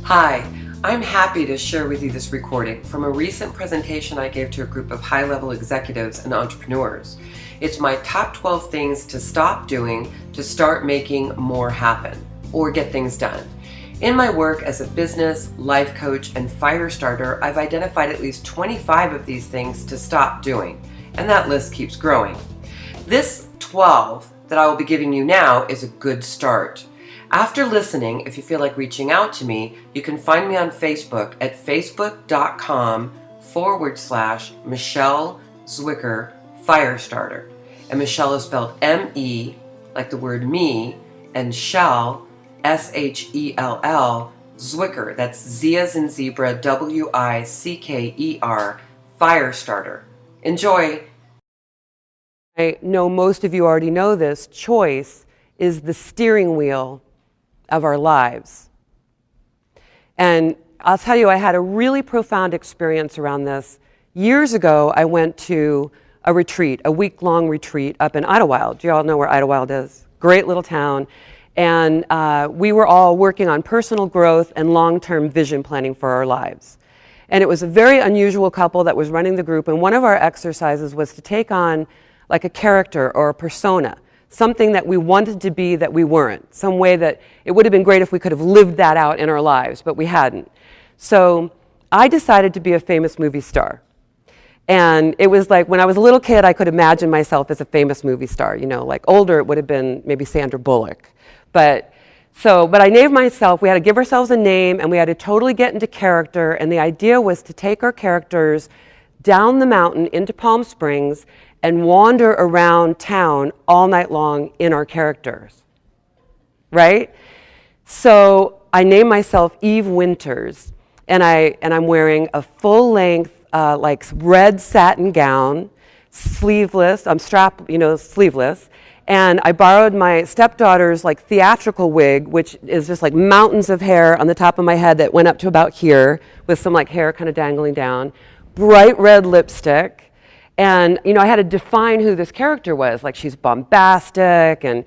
Hi, I'm happy to share with you this recording from a recent presentation I gave to a group of high-level executives and entrepreneurs. It's my top 12 things to stop doing to start making more happen or get things done. In my work as a business, life coach, and fire starter, I've identified at least 25 of these things to stop doing, and that list keeps growing. This 12 that I will be giving you now is a good start. After listening, if you feel like reaching out to me, you can find me on Facebook at facebook.com/Michelle Zwicker Firestarter. And Michelle is spelled M-E, like the word me, and Shell, S-H-E-L-L, Zwicker, that's Z as in zebra, W-I-C-K-E-R, Firestarter. Enjoy! I know most of you already know this. Choice is the steering wheel of our lives. And I'll tell you, I had a really profound experience around this. Years ago, I went to a retreat, a week-long retreat up in Idlewild. Do you all know where Idlewild is? Great little town. And we were all working on personal growth and long-term vision planning for our lives. And it was a very unusual couple that was running the group, and one of our exercises was to take on like a character or a persona, something that we wanted to be that we weren't, some way that it would have been great if we could have lived that out in our lives, but we hadn't. So I decided to be a famous movie star. And it was like when I was a little kid, I could imagine myself as a famous movie star. You know, like older, it would have been maybe Sandra Bullock. But I named myself, we had to give ourselves a name, and we had to totally get into character. And the idea was to take our characters down the mountain into Palm Springs and wander around town all night long in our characters, right? So I named myself Eve Winters, and I'm wearing a full-length, like red satin gown, sleeveless. I'm sleeveless, and I borrowed my stepdaughter's like theatrical wig, which is just like mountains of hair on the top of my head that went up to about here, with some like hair kind of dangling down, bright red lipstick. And, I had to define who this character was. Like, she's bombastic and,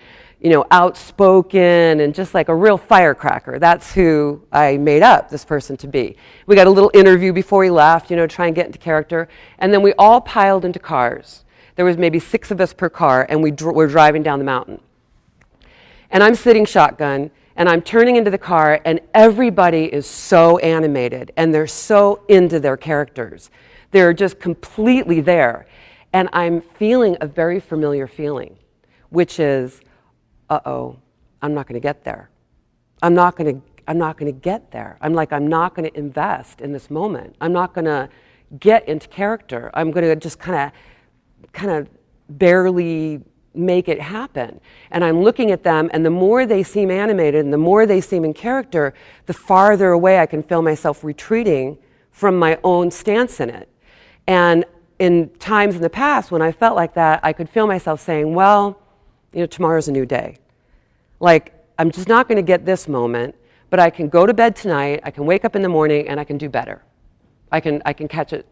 outspoken and just like a real firecracker. That's who I made up this person to be. We got a little interview before he left, try and get into character. And then we all piled into cars. There was maybe 6 of us per car, and we're driving down the mountain. And I'm sitting shotgun, and I'm turning into the car, and everybody is so animated, and they're so into their characters. They're just completely there. And I'm feeling a very familiar feeling, which is, uh-oh, I'm not going to get there. I'm not going to get there. I'm not going to invest in this moment. I'm not going to get into character. I'm going to just kind of barely make it happen. And I'm looking at them, and the more they seem animated and the more they seem in character, the farther away I can feel myself retreating from my own stance in it. And in times in the past when I felt like that, I could feel myself saying, well, tomorrow's a new day. Like, I'm just not going to get this moment, but I can go to bed tonight, I can wake up in the morning, and I can do better. I can catch it,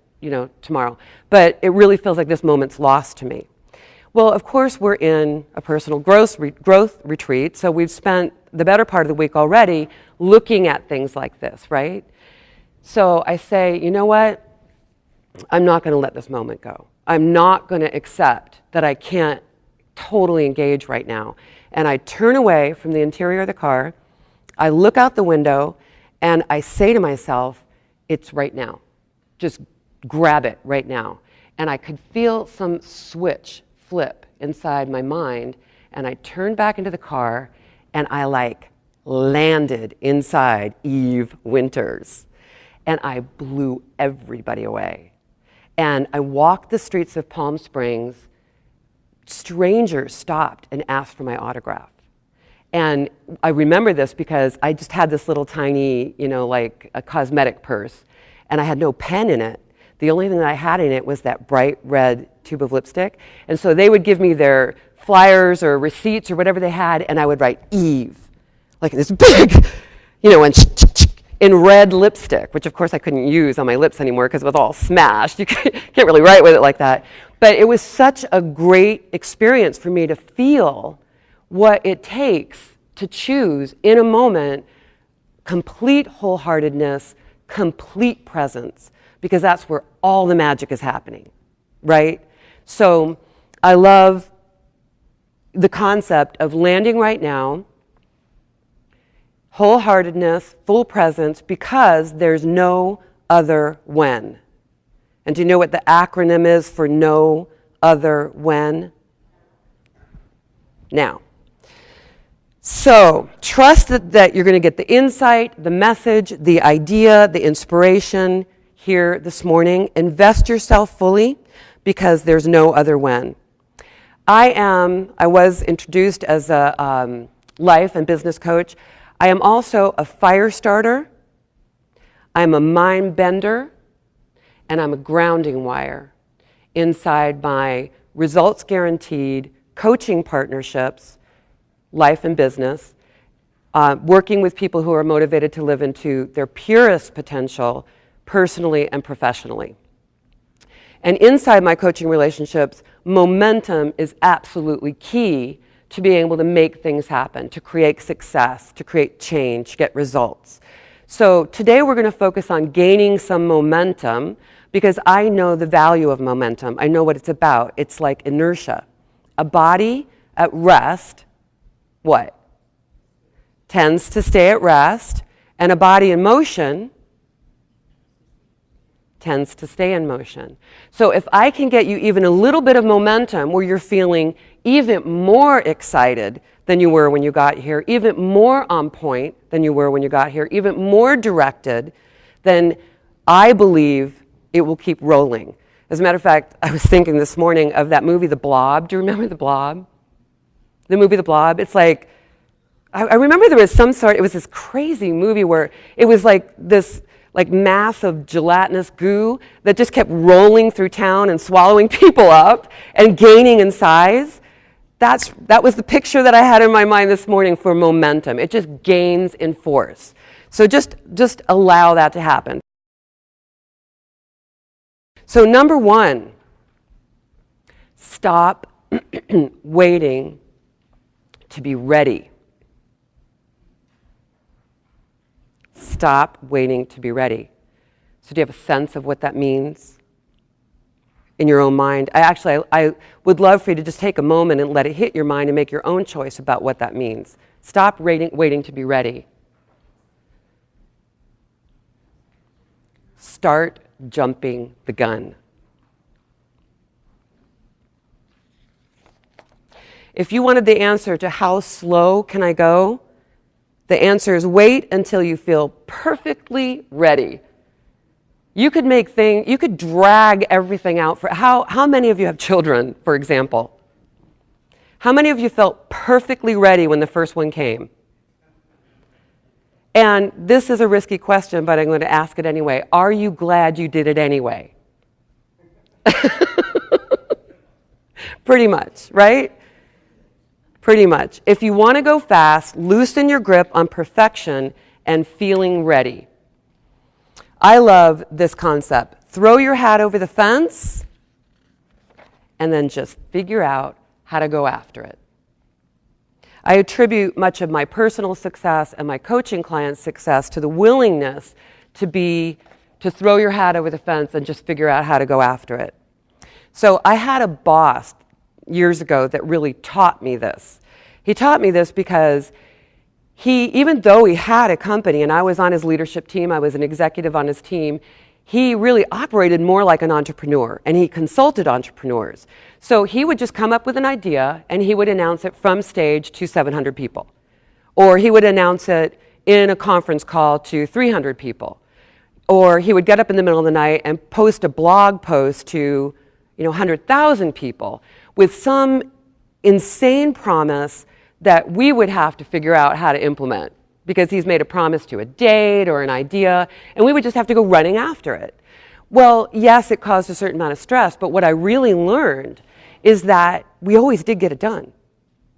tomorrow. But it really feels like this moment's lost to me. Well, of course, we're in a personal growth retreat, so we've spent the better part of the week already looking at things like this, right? So I say, you know what? I'm not going to let this moment go. I'm not going to accept that I can't totally engage right now. And I turn away from the interior of the car, I look out the window, and I say to myself, it's right now. Just grab it right now. And I could feel some switch flip inside my mind, and I turned back into the car, and I landed inside Eve Winters. And I blew everybody away. And I walked the streets of Palm Springs. Strangers stopped and asked for my autograph. And I remember this because I just had this little tiny, like a cosmetic purse, and I had no pen in it. The only thing that I had in it was that bright red tube of lipstick. And so they would give me their flyers or receipts or whatever they had, and I would write Eve, like this big, and in red lipstick, which of course I couldn't use on my lips anymore because it was all smashed. You can't really write with it like that. But it was such a great experience for me to feel what it takes to choose in a moment complete wholeheartedness, complete presence, because that's where all the magic is happening, right? So I love the concept of landing right now, wholeheartedness, full presence, because there's no other when. And do you know what the acronym is for no other when? Now, so trust that you're going to get the insight, the message, the idea, the inspiration here this morning. Invest yourself fully, because there's no other when. I was introduced as a life and business coach. I am also a fire starter, I'm a mind bender, and I'm a grounding wire inside my results guaranteed coaching partnerships, life and business, working with people who are motivated to live into their purest potential personally and professionally. And inside my coaching relationships, momentum is absolutely key to being able to make things happen, to create success, to create change, to get results. So today we're going to focus on gaining some momentum, because I know the value of momentum. I know what it's about. It's like inertia. A body at rest, what? Tends to stay at rest, and a body in motion tends to stay in motion. So if I can get you even a little bit of momentum where you're feeling even more excited than you were when you got here, even more on point than you were when you got here, even more directed, then I believe it will keep rolling. As a matter of fact, I was thinking this morning of that movie, The Blob. Do you remember The Blob? The movie The Blob? It's like, I remember there was some sort, it was this crazy movie where it was like this like mass of gelatinous goo that just kept rolling through town and swallowing people up and gaining in size. That was the picture that I had in my mind this morning for momentum. It just gains in force. So just allow that to happen. So number one, stop waiting to be ready. Stop waiting to be ready. So do you have a sense of what that means in your own mind? I would love for you to just take a moment and let it hit your mind and make your own choice about what that means. Stop waiting to be ready. Start jumping the gun. If you wanted the answer to how slow can I go, the answer is wait until you feel perfectly ready. You could drag everything out for, how many of you have children, for example? How many of you felt perfectly ready when the first one came? And this is a risky question, but I'm going to ask it anyway. Are you glad you did it anyway? Pretty much, right? Pretty much. If you want to go fast, loosen your grip on perfection and feeling ready. I love this concept. Throw your hat over the fence and then just figure out how to go after it. I attribute much of my personal success and my coaching clients' success to the willingness to throw your hat over the fence and just figure out how to go after it. So I had a boss years ago that really taught me this. He taught me this because even though he had a company and I was on his leadership team, I was an executive on his team, he really operated more like an entrepreneur, and he consulted entrepreneurs. So he would just come up with an idea and he would announce it from stage to 700 people. Or he would announce it in a conference call to 300 people. Or he would get up in the middle of the night and post a blog post to 100,000 people with some insane promise that we would have to figure out how to implement, because he's made a promise to a date or an idea, and we would just have to go running after it. Well, yes, it caused a certain amount of stress, but what I really learned is that we always did get it done.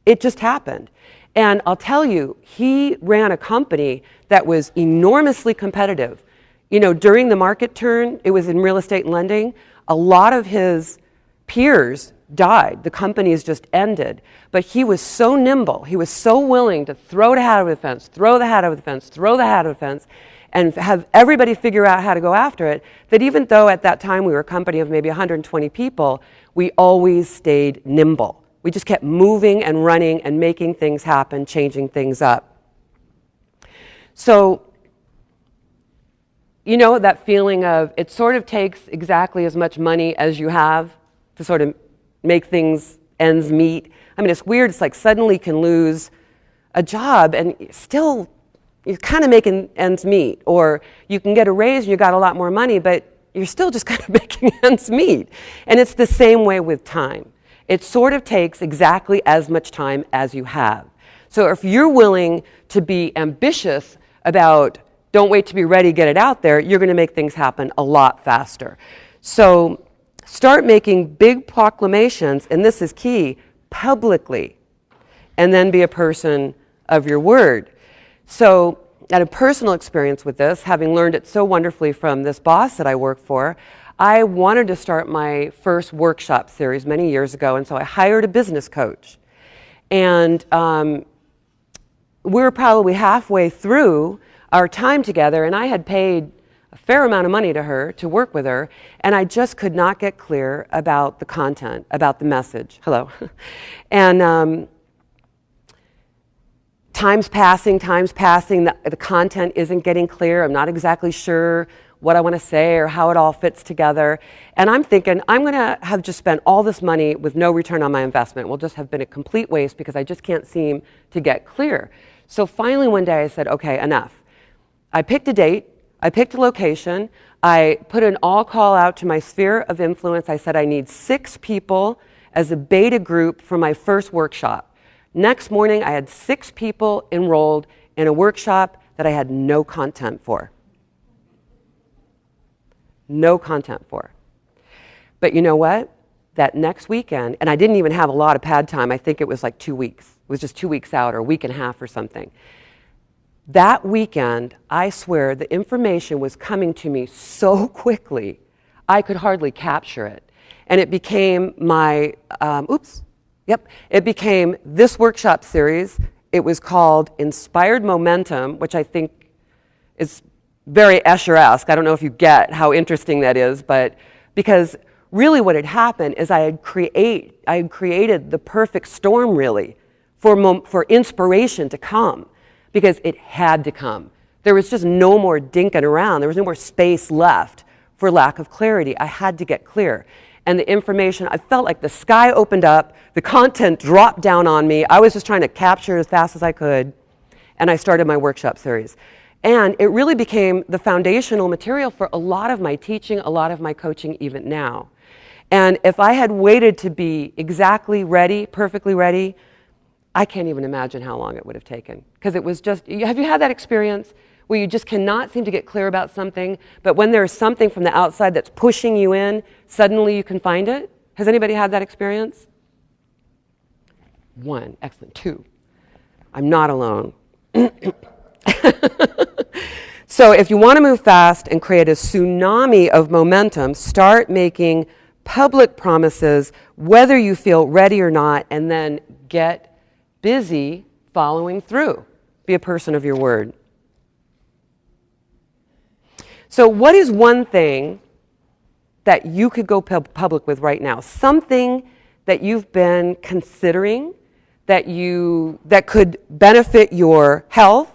It just happened. And I'll tell you, he ran a company that was enormously competitive. During the market turn, it was in real estate and lending, a lot of his peers died. The company's just ended. But he was so nimble. He was so willing to throw the hat over the fence, throw the hat over the fence, throw the hat over the fence, and have everybody figure out how to go after it, that even though at that time we were a company of maybe 120 people, we always stayed nimble. We just kept moving and running and making things happen, changing things up. So, you know, that feeling of it sort of takes exactly as much money as you have to sort of make things ends meet. I mean, it's weird. It's like suddenly you can lose a job and still you're kind of making ends meet. Or you can get a raise and you got a lot more money, but you're still just kind of making ends meet. And it's the same way with time. It sort of takes exactly as much time as you have. So if you're willing to be ambitious about don't wait to be ready, get it out there, you're going to make things happen a lot faster. So start making big proclamations, and this is key, publicly, and then be a person of your word. So I had a personal experience with this, having learned it so wonderfully from this boss that I work for. I wanted to start my first workshop series many years ago, and so I hired a business coach. And we were probably halfway through our time together, and I had paid a fair amount of money to her to work with her, and I just could not get clear about the content, about the message. Hello. And time's passing, the content isn't getting clear. I'm not exactly sure what I want to say or how it all fits together. And I'm thinking, I'm going to have just spent all this money with no return on my investment. It will just have been a complete waste because I just can't seem to get clear. So finally one day I said, okay, enough. I picked a date, I picked a location, I put an all call out to my sphere of influence. I said I need 6 people as a beta group for my first workshop. Next morning I had 6 people enrolled in a workshop that I had no content for. No content for. But you know what? That next weekend, and I didn't even have a lot of pad time, I think it was like 2 weeks. It was just 2 weeks out or a week and a half or something. That weekend, I swear, the information was coming to me so quickly, I could hardly capture it. And it became my, it became this workshop series. It was called Inspired Momentum, which I think is very Escher-esque. I don't know if you get how interesting that is, but because really what had happened is I had created the perfect storm, really, for inspiration to come, because it had to come. There was just no more dinking around. There was no more space left for lack of clarity. I had to get clear. And the information, I felt like the sky opened up, the content dropped down on me. I was just trying to capture it as fast as I could, and I started my workshop series. And it really became the foundational material for a lot of my teaching, a lot of my coaching even now. And if I had waited to be exactly ready, perfectly ready, I can't even imagine how long it would have taken. Because it was just, have you had that experience where you just cannot seem to get clear about something, but when there's something from the outside that's pushing you in, suddenly you can find it? Has anybody had that experience? 1, excellent. 2, I'm not alone. So if you want to move fast and create a tsunami of momentum, start making public promises, whether you feel ready or not, and then get busy following through. Be a person of your word. So what is one thing that you could go public with right now? Something that you've been considering that could benefit your health,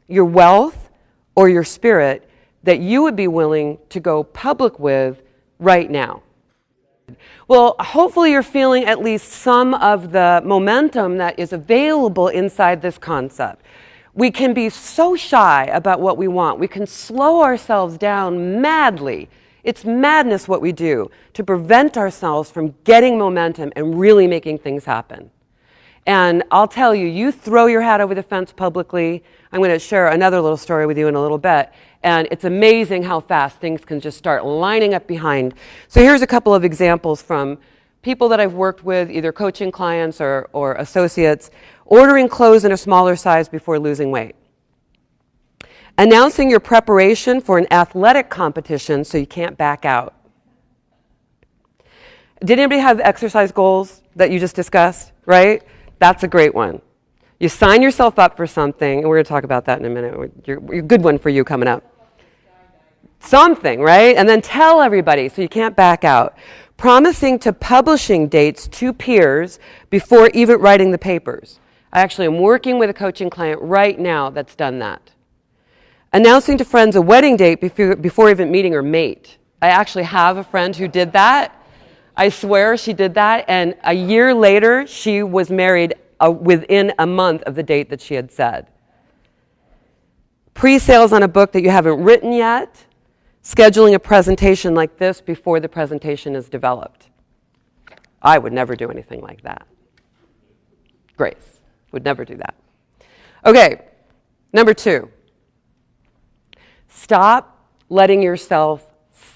your wealth, or your spirit, that you would be willing to go public with right now. Well, hopefully you're feeling at least some of the momentum that is available inside this concept. We can be so shy about what we want. We can slow ourselves down madly. It's madness what we do to prevent ourselves from getting momentum and really making things happen. And I'll tell you, you throw your hat over the fence publicly. I'm going to share another little story with you in a little bit. And it's amazing how fast things can just start lining up behind. So here's a couple of examples from people that I've worked with, either coaching clients or associates. Ordering clothes in a smaller size before losing weight. Announcing your preparation for an athletic competition so you can't back out. Did anybody have exercise goals that you just discussed, right? That's a great one. You sign yourself up for something, and we're going to talk about that in a minute. Your good one for you coming up. Something, right? And then tell everybody so you can't back out. Promising to publishing dates to peers before even writing the papers. I actually am working with a coaching client right now that's done that. Announcing to friends a wedding date before even meeting her mate. I actually have a friend who did that. I swear she did that, and a year later she was married within a month of the date that she had said. Pre-sales on a book that you haven't written yet. Scheduling a presentation like this before the presentation is developed. I would never do anything like that. Grace would never do that. Okay, number 2. Stop letting yourself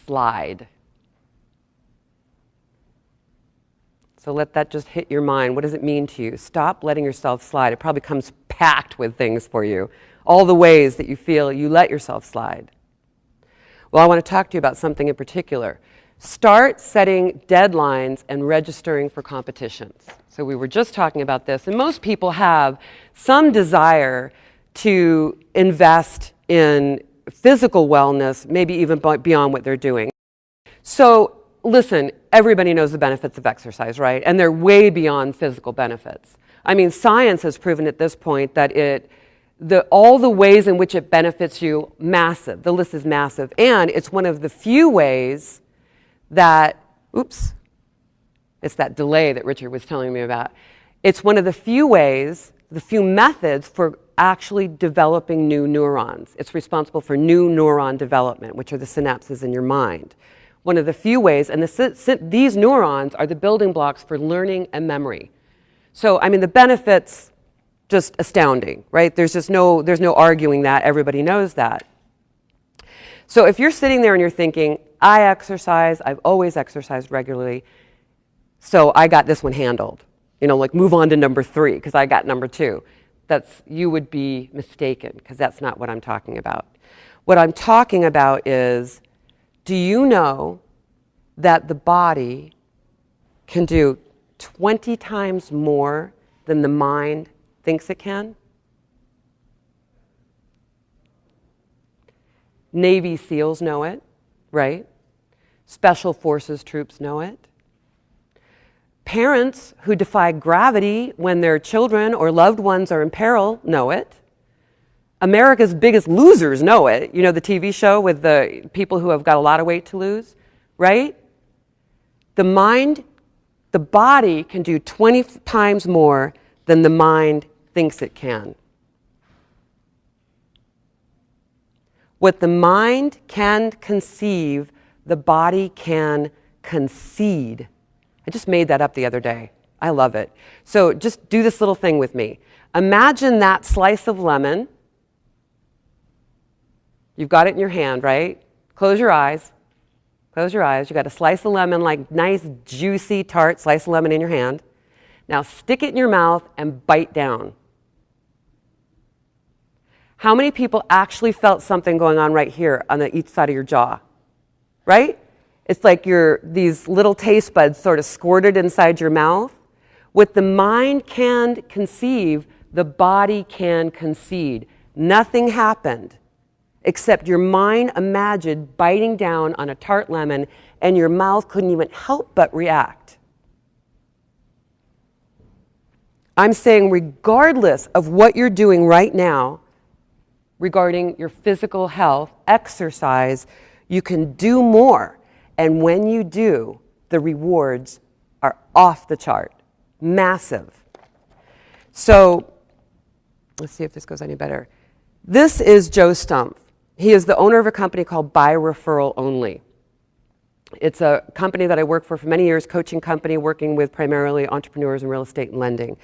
slide. So let that just hit your mind. What does it mean to you? Stop letting yourself slide. It probably comes packed with things for you. All the ways that you feel you let yourself slide. Well, I want to talk to you about something in particular. Start setting deadlines and registering for competitions. So we were just talking about this, and most people have some desire to invest in physical wellness, maybe even beyond what they're doing. So listen, everybody knows the benefits of exercise, right? And they're way beyond physical benefits. I mean, science has proven at this point that all the ways in which it benefits you, massive. The list is massive. And it's one of the few ways that, it's that delay that Richard was telling me about. It's one of the few ways, the few methods for actually developing new neurons. It's responsible for new neuron development, which are the synapses in your mind. One of the few ways, and these neurons are the building blocks for learning and memory. So, I mean, the benefits, just astounding, right? There's no arguing that. Everybody knows that. So if you're sitting there and you're thinking, I exercise, I've always exercised regularly, so I got this one handled. Like move on to number 3 because I got number 2. You would be mistaken because that's not what I'm talking about. What I'm talking about is, do you know that the body can do 20 times more than the mind thinks it can? Navy SEALs know it, right? Special Forces troops know it. Parents who defy gravity when their children or loved ones are in peril know it. America's Biggest Losers know it. You know the TV show with the people who have got a lot of weight to lose, right? The body can do 20 times more than the mind thinks it can. What the mind can conceive, the body can concede. I just made that up the other day. I love it. So just do this little thing with me. Imagine that slice of lemon. You've got it in your hand, right? Close your eyes. Close your eyes. You've got a slice of lemon, like nice, juicy, tart slice of lemon in your hand. Now stick it in your mouth and bite down. How many people actually felt something going on right here on each side of your jaw? Right? It's like these little taste buds sort of squirted inside your mouth. What the mind can conceive, the body can concede. Nothing happened except your mind imagined biting down on a tart lemon and your mouth couldn't even help but react. I'm saying regardless of what you're doing right now regarding your physical health, exercise, you can do more. And when you do, the rewards are off the chart. Massive. So, let's see if this goes any better. This is Joe Stumpf. He is the owner of a company called By Referral Only. It's a company that I worked for many years, coaching company, working with primarily entrepreneurs in real estate and lending.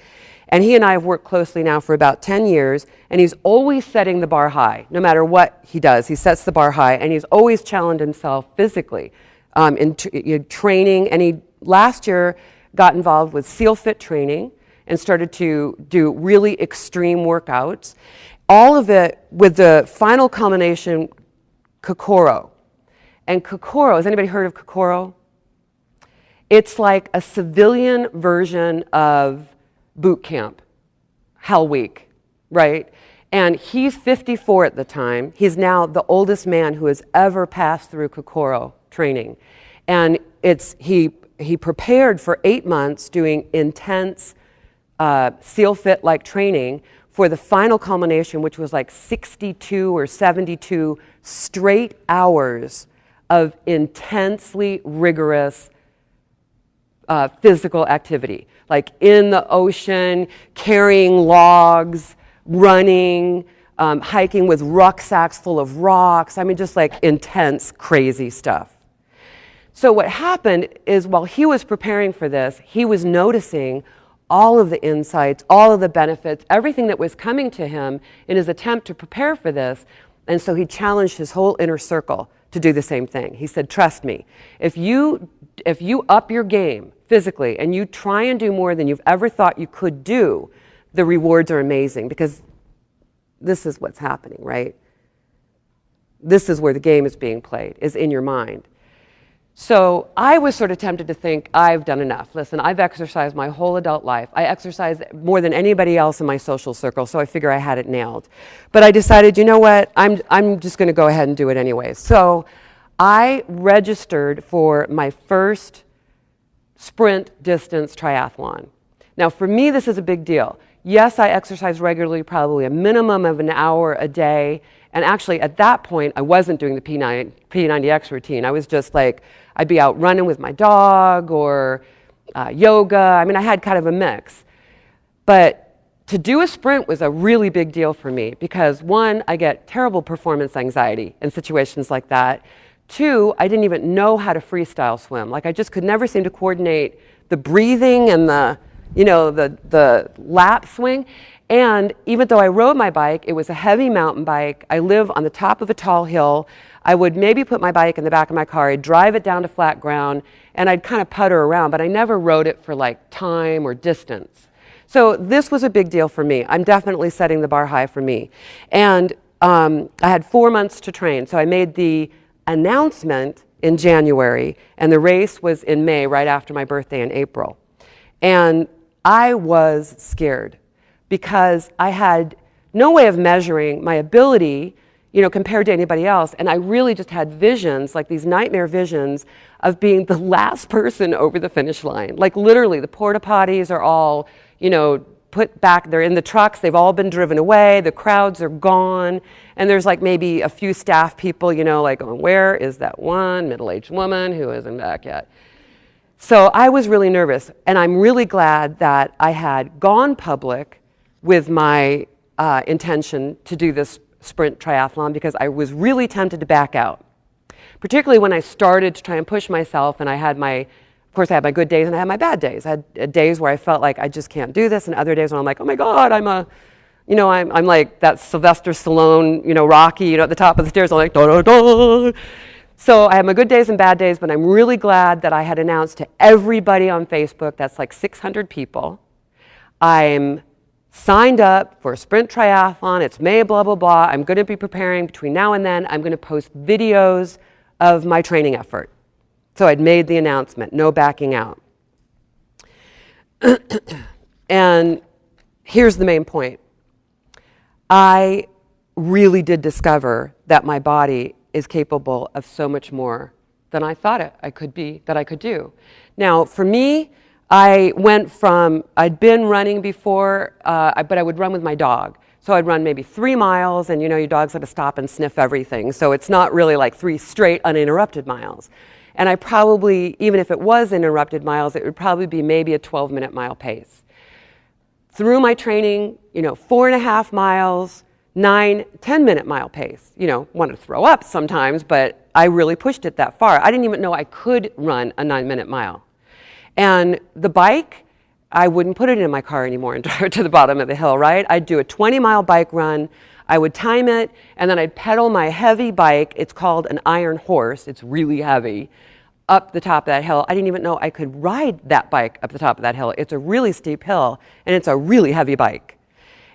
And he and I have worked closely now for about 10 years, and he's always setting the bar high. No matter what he does, he sets the bar high, and he's always challenged himself physically in training. And he last year got involved with SEAL Fit training and started to do really extreme workouts. All of it with the final culmination, Kokoro. And Kokoro, has anybody heard of Kokoro? It's like a civilian version of boot camp, Hell Week, right? And he's 54 at the time. He's now the oldest man who has ever passed through Kokoro training. And he prepared for 8 months doing intense SEAL fit-like training for the final culmination, which was like 62 or 72 straight hours of intensely rigorous physical activity, like in the ocean, carrying logs, running, hiking with rucksacks full of rocks. I mean, just like intense, crazy stuff. So what happened is while he was preparing for this, he was noticing all of the insights, all of the benefits, everything that was coming to him in his attempt to prepare for this. And so he challenged his whole inner circle to do the same thing. He said, trust me, if you up your game physically and you try and do more than you've ever thought you could do, the rewards are amazing, because this is what's happening, right? This is where the game is being played, is in your mind. So I was sort of tempted to think, I've done enough. Listen, I've exercised my whole adult life. I exercise more than anybody else in my social circle, so I figure I had it nailed. But I decided, you know what, I'm just going to go ahead and do it anyway. So I registered for my first sprint distance triathlon. Now, for me, this is a big deal. Yes, I exercise regularly, probably a minimum of an hour a day. And actually, at that point, I wasn't doing the P90X routine. I was just like, I'd be out running with my dog or yoga. I mean, I had kind of a mix. But to do a sprint was a really big deal for me because, one, I get terrible performance anxiety in situations like that. Two, I didn't even know how to freestyle swim. Like, I just could never seem to coordinate the breathing and the lap swing. And even though I rode my bike, it was a heavy mountain bike. I live on the top of a tall hill. I would maybe put my bike in the back of my car, I'd drive it down to flat ground, and I'd kind of putter around, but I never rode it for like time or distance. So this was a big deal for me. I'm definitely setting the bar high for me. And I had 4 months to train. So I made the announcement in January, and the race was in May, right after my birthday in April. And I was scared, because I had no way of measuring my ability, compared to anybody else. And I really just had visions, like these nightmare visions of being the last person over the finish line. Like literally, the porta potties are all, put back, they're in the trucks, they've all been driven away, the crowds are gone, and there's like maybe a few staff people, like, where is that one middle-aged woman who isn't back yet? So I was really nervous, and I'm really glad that I had gone public with my intention to do this sprint triathlon, because I was really tempted to back out, particularly when I started to try and push myself. And I had of course I had my good days and I had my bad days. I had days where I felt like I just can't do this, and other days when I'm like, oh my God, I'm like that Sylvester Stallone, Rocky, at the top of the stairs, I'm like, da da da. So I had my good days and bad days, but I'm really glad that I had announced to everybody on Facebook, that's like 600 people, I'm signed up for a sprint triathlon. It's May, blah, blah, blah. I'm going to be preparing between now and then. I'm going to post videos of my training effort. So I'd made the announcement, no backing out. And here's the main point. I really did discover that my body is capable of so much more than I thought I could do. Now, for me, I went from, I'd been running before, but I would run with my dog. So I'd run maybe 3 miles, and your dog's got to stop and sniff everything. So it's not really like 3 straight uninterrupted miles. And I probably, even if it was interrupted miles, it would probably be maybe a 12-minute mile pace. Through my training, 4.5 miles, 9, 10-minute mile pace. Wanted to throw up sometimes, but I really pushed it that far. I didn't even know I could run a 9-minute mile. And the bike, I wouldn't put it in my car anymore and drive it to the bottom of the hill, right? I'd do a 20-mile bike run. I would time it, and then I'd pedal my heavy bike. It's called an iron horse. It's really heavy, up the top of that hill. I didn't even know I could ride that bike up the top of that hill. It's a really steep hill, and it's a really heavy bike.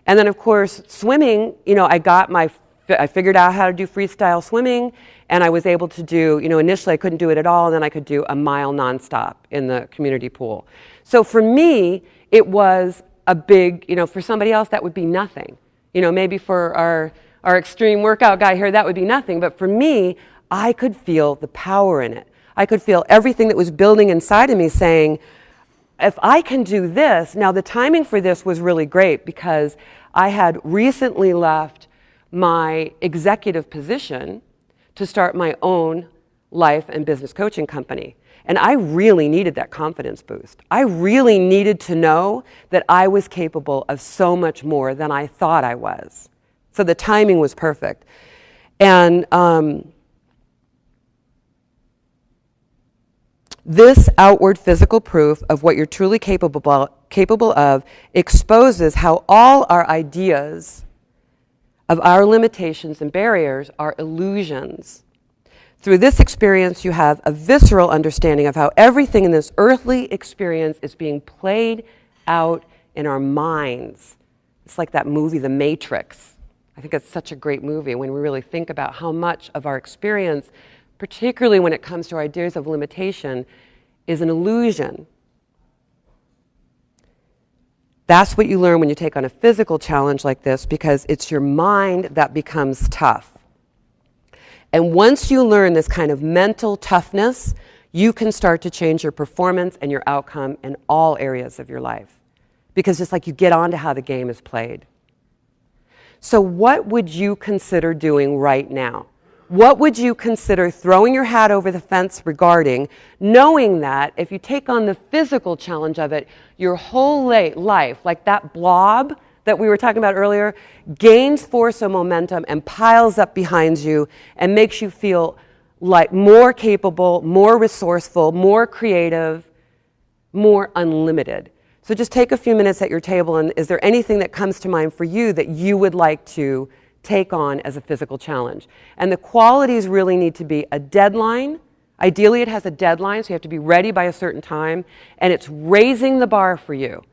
And then, of course, swimming, I got my I figured out how to do freestyle swimming, and I was able to do, initially I couldn't do it at all, and then I could do a mile nonstop in the community pool. So for me, it was a big, for somebody else that would be nothing. Maybe for our extreme workout guy here, that would be nothing. But for me, I could feel the power in it. I could feel everything that was building inside of me saying, if I can do this, now the timing for this was really great because I had recently left my executive position to start my own life and business coaching company. And I really needed that confidence boost. I really needed to know that I was capable of so much more than I thought I was. So the timing was perfect. And this outward physical proof of what you're truly capable of exposes how all our ideas of our limitations and barriers are illusions. Through this experience, you have a visceral understanding of how everything in this earthly experience is being played out in our minds. It's like that movie, The Matrix. I think it's such a great movie when we really think about how much of our experience, particularly when it comes to our ideas of limitation, is an illusion. That's what you learn when you take on a physical challenge like this, because it's your mind that becomes tough. And once you learn this kind of mental toughness, you can start to change your performance and your outcome in all areas of your life. Because it's like you get on to how the game is played. So what would you consider doing right now? What would you consider throwing your hat over the fence regarding, knowing that if you take on the physical challenge of it, your whole life, like that blob that we were talking about earlier, gains force and momentum and piles up behind you and makes you feel like more capable, more resourceful, more creative, more unlimited. So just take a few minutes at your table, and is there anything that comes to mind for you that you would like to take on as a physical challenge? And the qualities really need to be a deadline. Ideally, it has a deadline, so you have to be ready by a certain time, and it's raising the bar for you.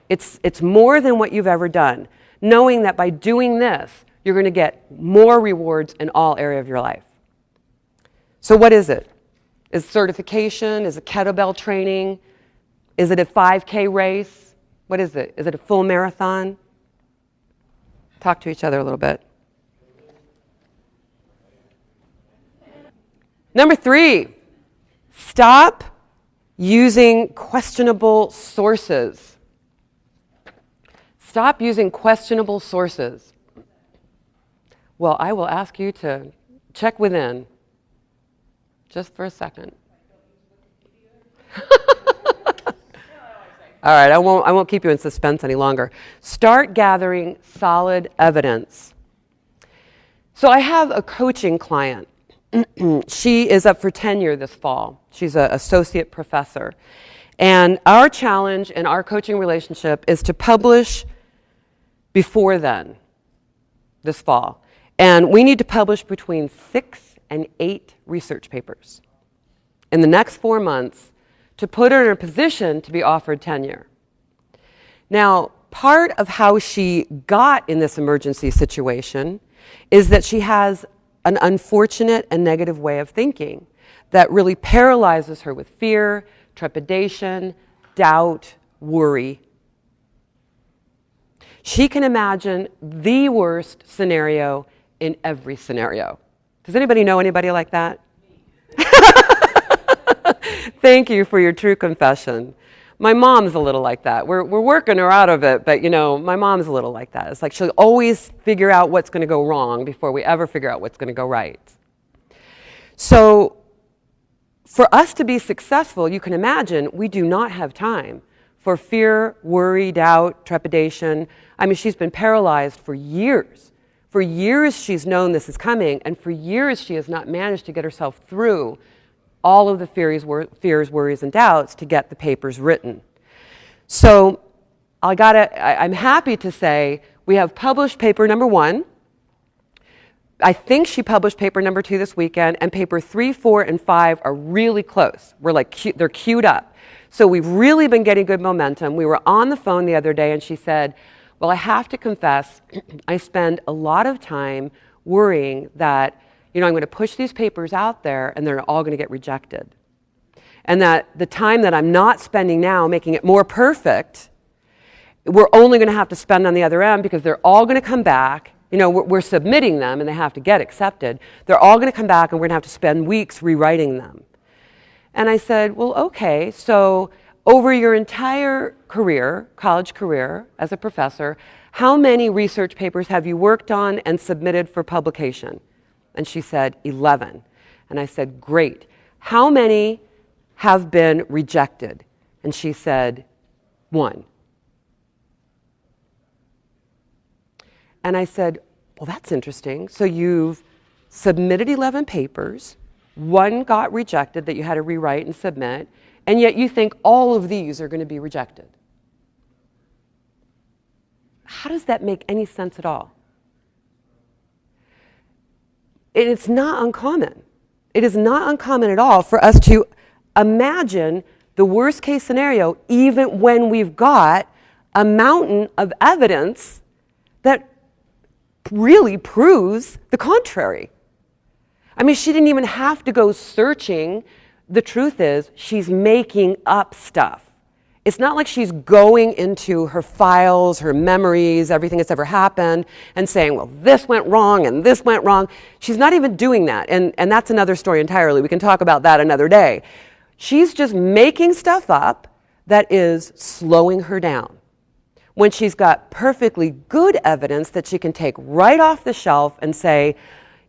It's more than what you've ever done, knowing that by doing this, you're going to get more rewards in all areas of your life. So what is it? Is it certification? Is it kettlebell training? Is it a 5K race? What is it? Is it a full marathon? Talk to each other a little bit. Number 3, stop using questionable sources. Stop using questionable sources. Well, I will ask you to check within just for a second. All right, I won't keep you in suspense any longer. Start gathering solid evidence. So I have a coaching client. She is up for tenure this fall. She's an associate professor. And our challenge in our coaching relationship is to publish before then, this fall. And we need to publish between 6 and 8 research papers in the next 4 months to put her in a position to be offered tenure. Now, part of how she got in this emergency situation is that she has an unfortunate and negative way of thinking that really paralyzes her with fear, trepidation, doubt, worry. She can imagine the worst scenario in every scenario. Does anybody know anybody like that? Thank you for your true confession. My mom's a little like that. We're working her out of it, but my mom's a little like that. It's like she'll always figure out what's going to go wrong before we ever figure out what's going to go right. So for us to be successful, you can imagine we do not have time for fear, worry, doubt, trepidation. I mean, she's been paralyzed for years. For years she's known this is coming, and for years she has not managed to get herself through all of the fears, worries, and doubts to get the papers written. So I'm happy to say we have published paper number 1. I think she published paper number 2 this weekend, and paper 3, 4, and 5 are really close. They're queued up. So we've really been getting good momentum. We were on the phone the other day, and she said, well, I have to confess, I spend a lot of time worrying that, I'm going to push these papers out there and they're all going to get rejected. And that the time that I'm not spending now making it more perfect, we're only going to have to spend on the other end because they're all going to come back. We're submitting them and they have to get accepted. They're all going to come back and we're going to have to spend weeks rewriting them. And I said, well, okay, so over your entire career, college career as a professor, how many research papers have you worked on and submitted for publication? And she said, 11. And I said, great. How many have been rejected? And she said, 1. And I said, well, that's interesting. So you've submitted 11 papers, 1 got rejected that you had to rewrite and submit, and yet you think all of these are going to be rejected. How does that make any sense at all? It's not uncommon. It is not uncommon at all for us to imagine the worst case scenario even when we've got a mountain of evidence that really proves the contrary. I mean, she didn't even have to go searching. The truth is, she's making up stuff. It's not like she's going into her files, her memories, everything that's ever happened, and saying, well, this went wrong and this went wrong. She's not even doing that, and that's another story entirely. We can talk about that another day. She's just making stuff up that is slowing her down, when she's got perfectly good evidence that she can take right off the shelf and say,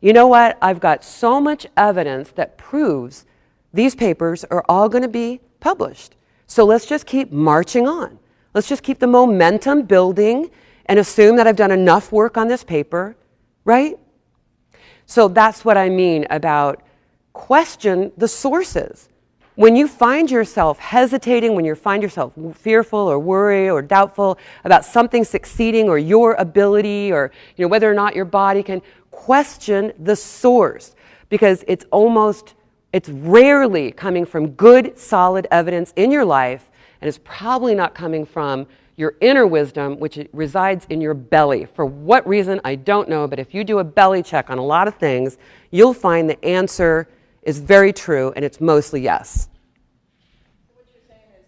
you know what, I've got so much evidence that proves these papers are all going to be published. So let's just keep marching on. Let's just keep the momentum building and assume that I've done enough work on this paper, right? So that's what I mean about question the sources. When you find yourself hesitating, when you find yourself fearful or worried or doubtful about something succeeding or your ability or whether or not your body can, question the source, because it's rarely coming from good, solid evidence in your life, and it's probably not coming from your inner wisdom, which resides in your belly. For what reason, I don't know, but if you do a belly check on a lot of things, you'll find the answer is very true, and it's mostly yes. What you're saying is,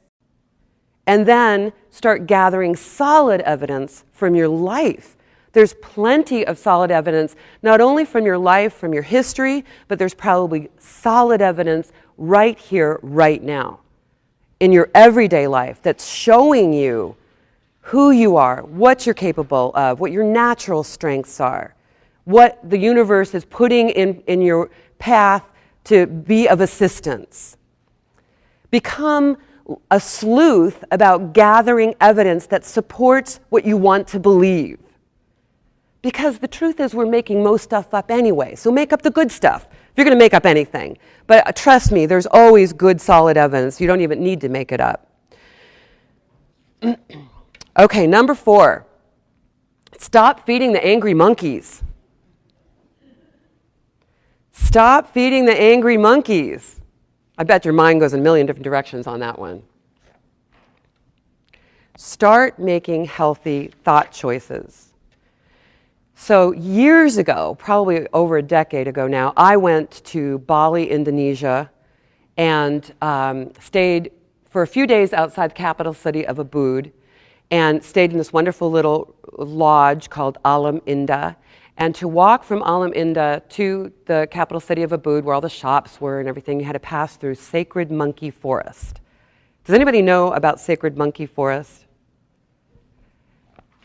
and then start gathering solid evidence from your life. There's plenty of solid evidence, not only from your life, from your history, but there's probably solid evidence right here, right now, in your everyday life that's showing you who you are, what you're capable of, what your natural strengths are, what the universe is putting in your path to be of assistance. Become a sleuth about gathering evidence that supports what you want to believe. Because the truth is, we're making most stuff up anyway. So make up the good stuff if you're going to make up anything. But trust me, there's always good, solid evidence. You don't even need to make it up. Okay, number 4. Stop feeding the angry monkeys. Stop feeding the angry monkeys. I bet your mind goes in a million different directions on that one. Start making healthy thought choices. So years ago, probably over a decade ago now, I went to Bali, Indonesia, and stayed for a few days outside the capital city of Ubud, and stayed in this wonderful little lodge called Alam Indah. And to walk from Alam Indah to the capital city of Ubud, where all the shops were and everything, you had to pass through Sacred Monkey Forest. Does anybody know about Sacred Monkey Forest?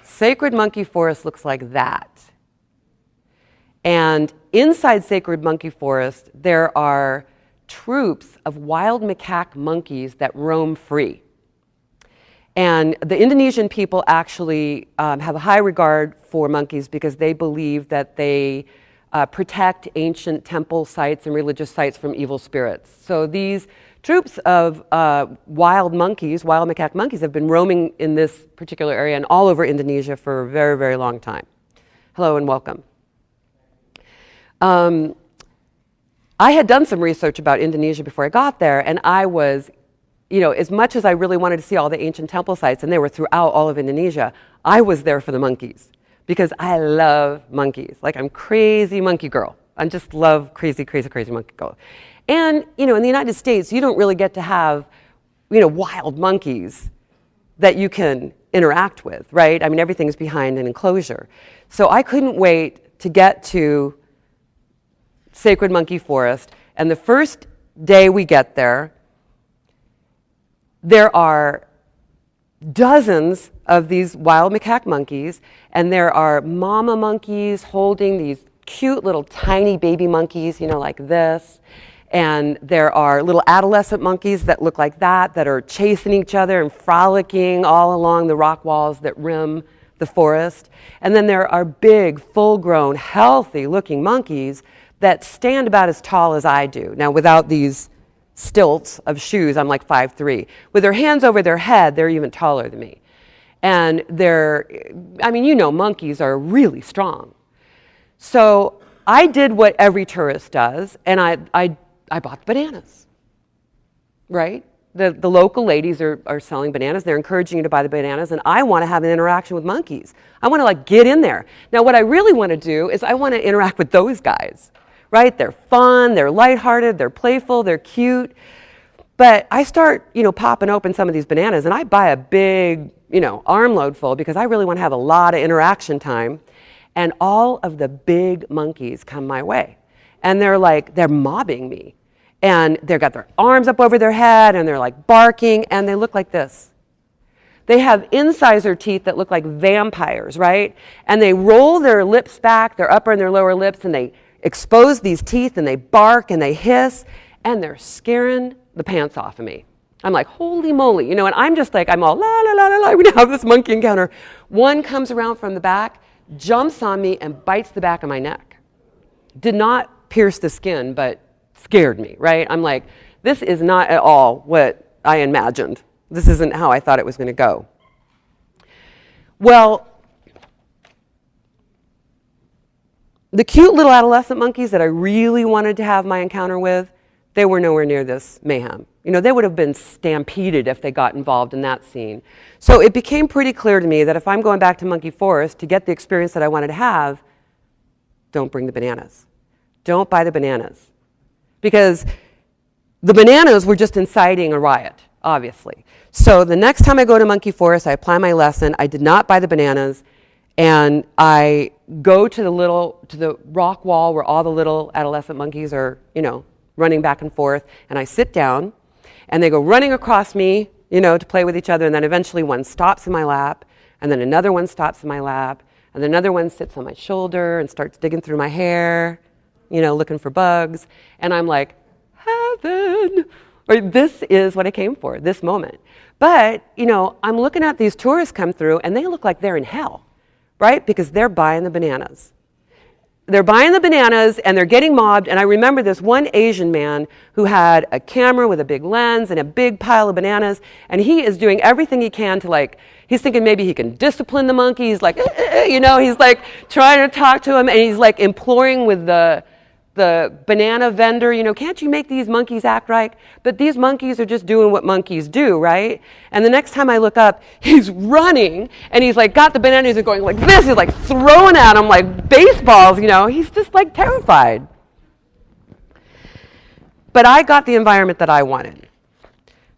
Sacred Monkey Forest looks like that. And inside Sacred Monkey Forest, there are troops of wild macaque monkeys that roam free. And the Indonesian people actually have a high regard for monkeys because they believe that they protect ancient temple sites and religious sites from evil spirits. So these troops of wild macaque monkeys have been roaming in this particular area and all over Indonesia for a very, very long time. Hello and welcome. I had done some research about Indonesia before I got there, and I was, as much as I really wanted to see all the ancient temple sites, and they were throughout all of Indonesia, I was there for the monkeys because I love monkeys. Like, I'm crazy monkey girl. I just love crazy, crazy, crazy monkey girl. And, in the United States, you don't really get to have, wild monkeys that you can interact with, right? I mean, everything's behind an enclosure. So I couldn't wait to get to Sacred Monkey Forest. And the first day we get there, there are dozens of these wild macaque monkeys, and there are mama monkeys holding these cute little tiny baby monkeys, like this. And there are little adolescent monkeys that look like that are chasing each other and frolicking all along the rock walls that rim the forest. And then there are big, full-grown, healthy-looking monkeys that stand about as tall as I do. Now, without these stilts of shoes, I'm like 5'3". With their hands over their head, they're even taller than me. And monkeys are really strong. So I did what every tourist does, and I bought bananas, right? The local ladies are selling bananas. They're encouraging you to buy the bananas, and I want to have an interaction with monkeys. I want to get in there. Now, what I really want to do is I want to interact with those guys, right? They're fun, they're lighthearted, they're playful, they're cute. But I start, popping open some of these bananas, and I buy a big, armload full because I really want to have a lot of interaction time. And all of the big monkeys come my way. And they're mobbing me. And they've got their arms up over their head, and they're barking, and they look like this. They have incisor teeth that look like vampires, right? And they roll their lips back, their upper and their lower lips, and they expose these teeth, and they bark, and they hiss, and they're scaring the pants off of me. I'm like, holy moly, and I'm just I'm all la la la la la. We have this monkey encounter. One comes around from the back, jumps on me, and bites the back of my neck. Did not pierce the skin, but scared me, right? I'm like, this is not at all what I imagined. This isn't how I thought it was going to go. Well, the cute little adolescent monkeys that I really wanted to have my encounter with, they were nowhere near this mayhem. They would have been stampeded if they got involved in that scene. So it became pretty clear to me that if I'm going back to Monkey Forest to get the experience that I wanted to have, don't bring the bananas. Don't buy the bananas. Because the bananas were just inciting a riot, obviously. So the next time I go to Monkey Forest, I apply my lesson. I did not buy the bananas. And I go to the rock wall where all the little adolescent monkeys are, running back and forth. And I sit down, and they go running across me, to play with each other. And then eventually one stops in my lap, and then another one stops in my lap, and then another one sits on my shoulder and starts digging through my hair, looking for bugs. And I'm like, heaven. Or this is what I came for, this moment. But, I'm looking at these tourists come through, and they look like they're in hell, right? Because they're buying the bananas. They're buying the bananas, and they're getting mobbed. And I remember this one Asian man who had a camera with a big lens and a big pile of bananas, and he is doing everything he can to he's thinking maybe he can discipline the monkey. He's he's trying to talk to him, and he's imploring with the banana vendor, can't you make these monkeys act right? But these monkeys are just doing what monkeys do, right? And the next time I look up, he's running, and he's got the bananas and going like this. He's throwing at them like baseballs, He's just terrified. But I got the environment that I wanted.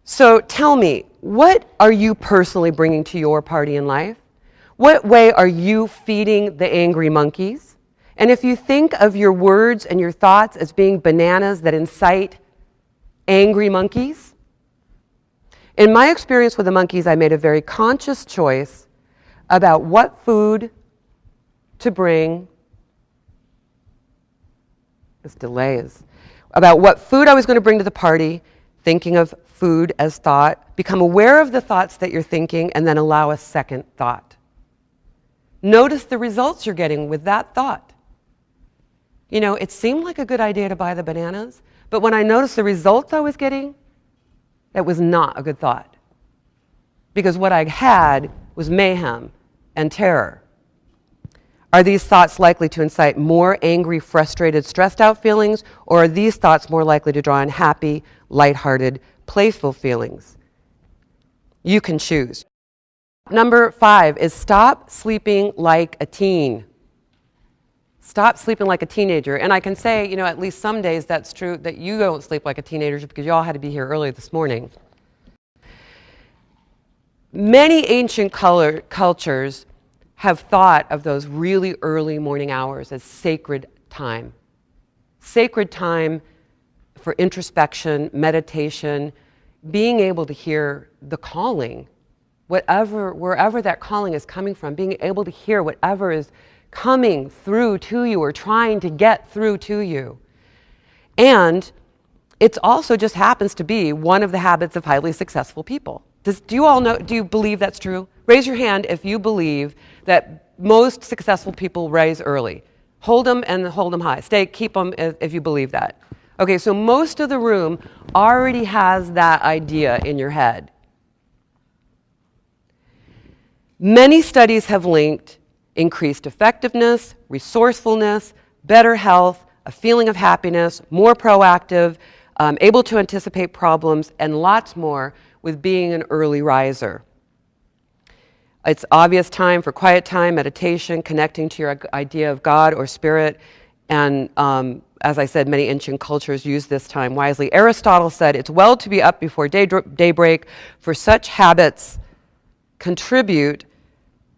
So tell me, what are you personally bringing to your party in life? What way are you feeding the angry monkeys? And if you think of your words and your thoughts as being bananas that incite angry monkeys, in my experience with the monkeys, I made a very conscious choice about what food to bring. This delay is about what food I was going to bring to the party, thinking of food as thought. Become aware of the thoughts that you're thinking, and then allow a second thought. Notice the results you're getting with that thought. It seemed like a good idea to buy the bananas, but when I noticed the results I was getting, that was not a good thought. Because what I had was mayhem and terror. Are these thoughts likely to incite more angry, frustrated, stressed out feelings, or are these thoughts more likely to draw in happy, lighthearted, playful feelings? You can choose. Number 5 is stop sleeping like a teen. Stop sleeping like a teenager. And I can say, at least some days that's true, that you don't sleep like a teenager because you all had to be here early this morning. Many ancient cultures have thought of those really early morning hours as sacred time. Sacred time for introspection, meditation, being able to hear the calling, wherever that calling is coming from, being able to hear whatever is coming through to you or trying to get through to you. And it also just happens to be one of the habits of highly successful people. Do you believe that's true? Raise your hand if you believe that most successful people rise early. Hold them and hold them high. Keep them if you believe that. Okay, so most of the room already has that idea in your head. Many studies have linked increased effectiveness, resourcefulness, better health, a feeling of happiness, more proactive, able to anticipate problems, and lots more with being an early riser. It's obvious time for quiet time, meditation, connecting to your idea of God or spirit. And as I said, many ancient cultures use this time wisely. Aristotle said, it's well to be up before daybreak, for such habits contribute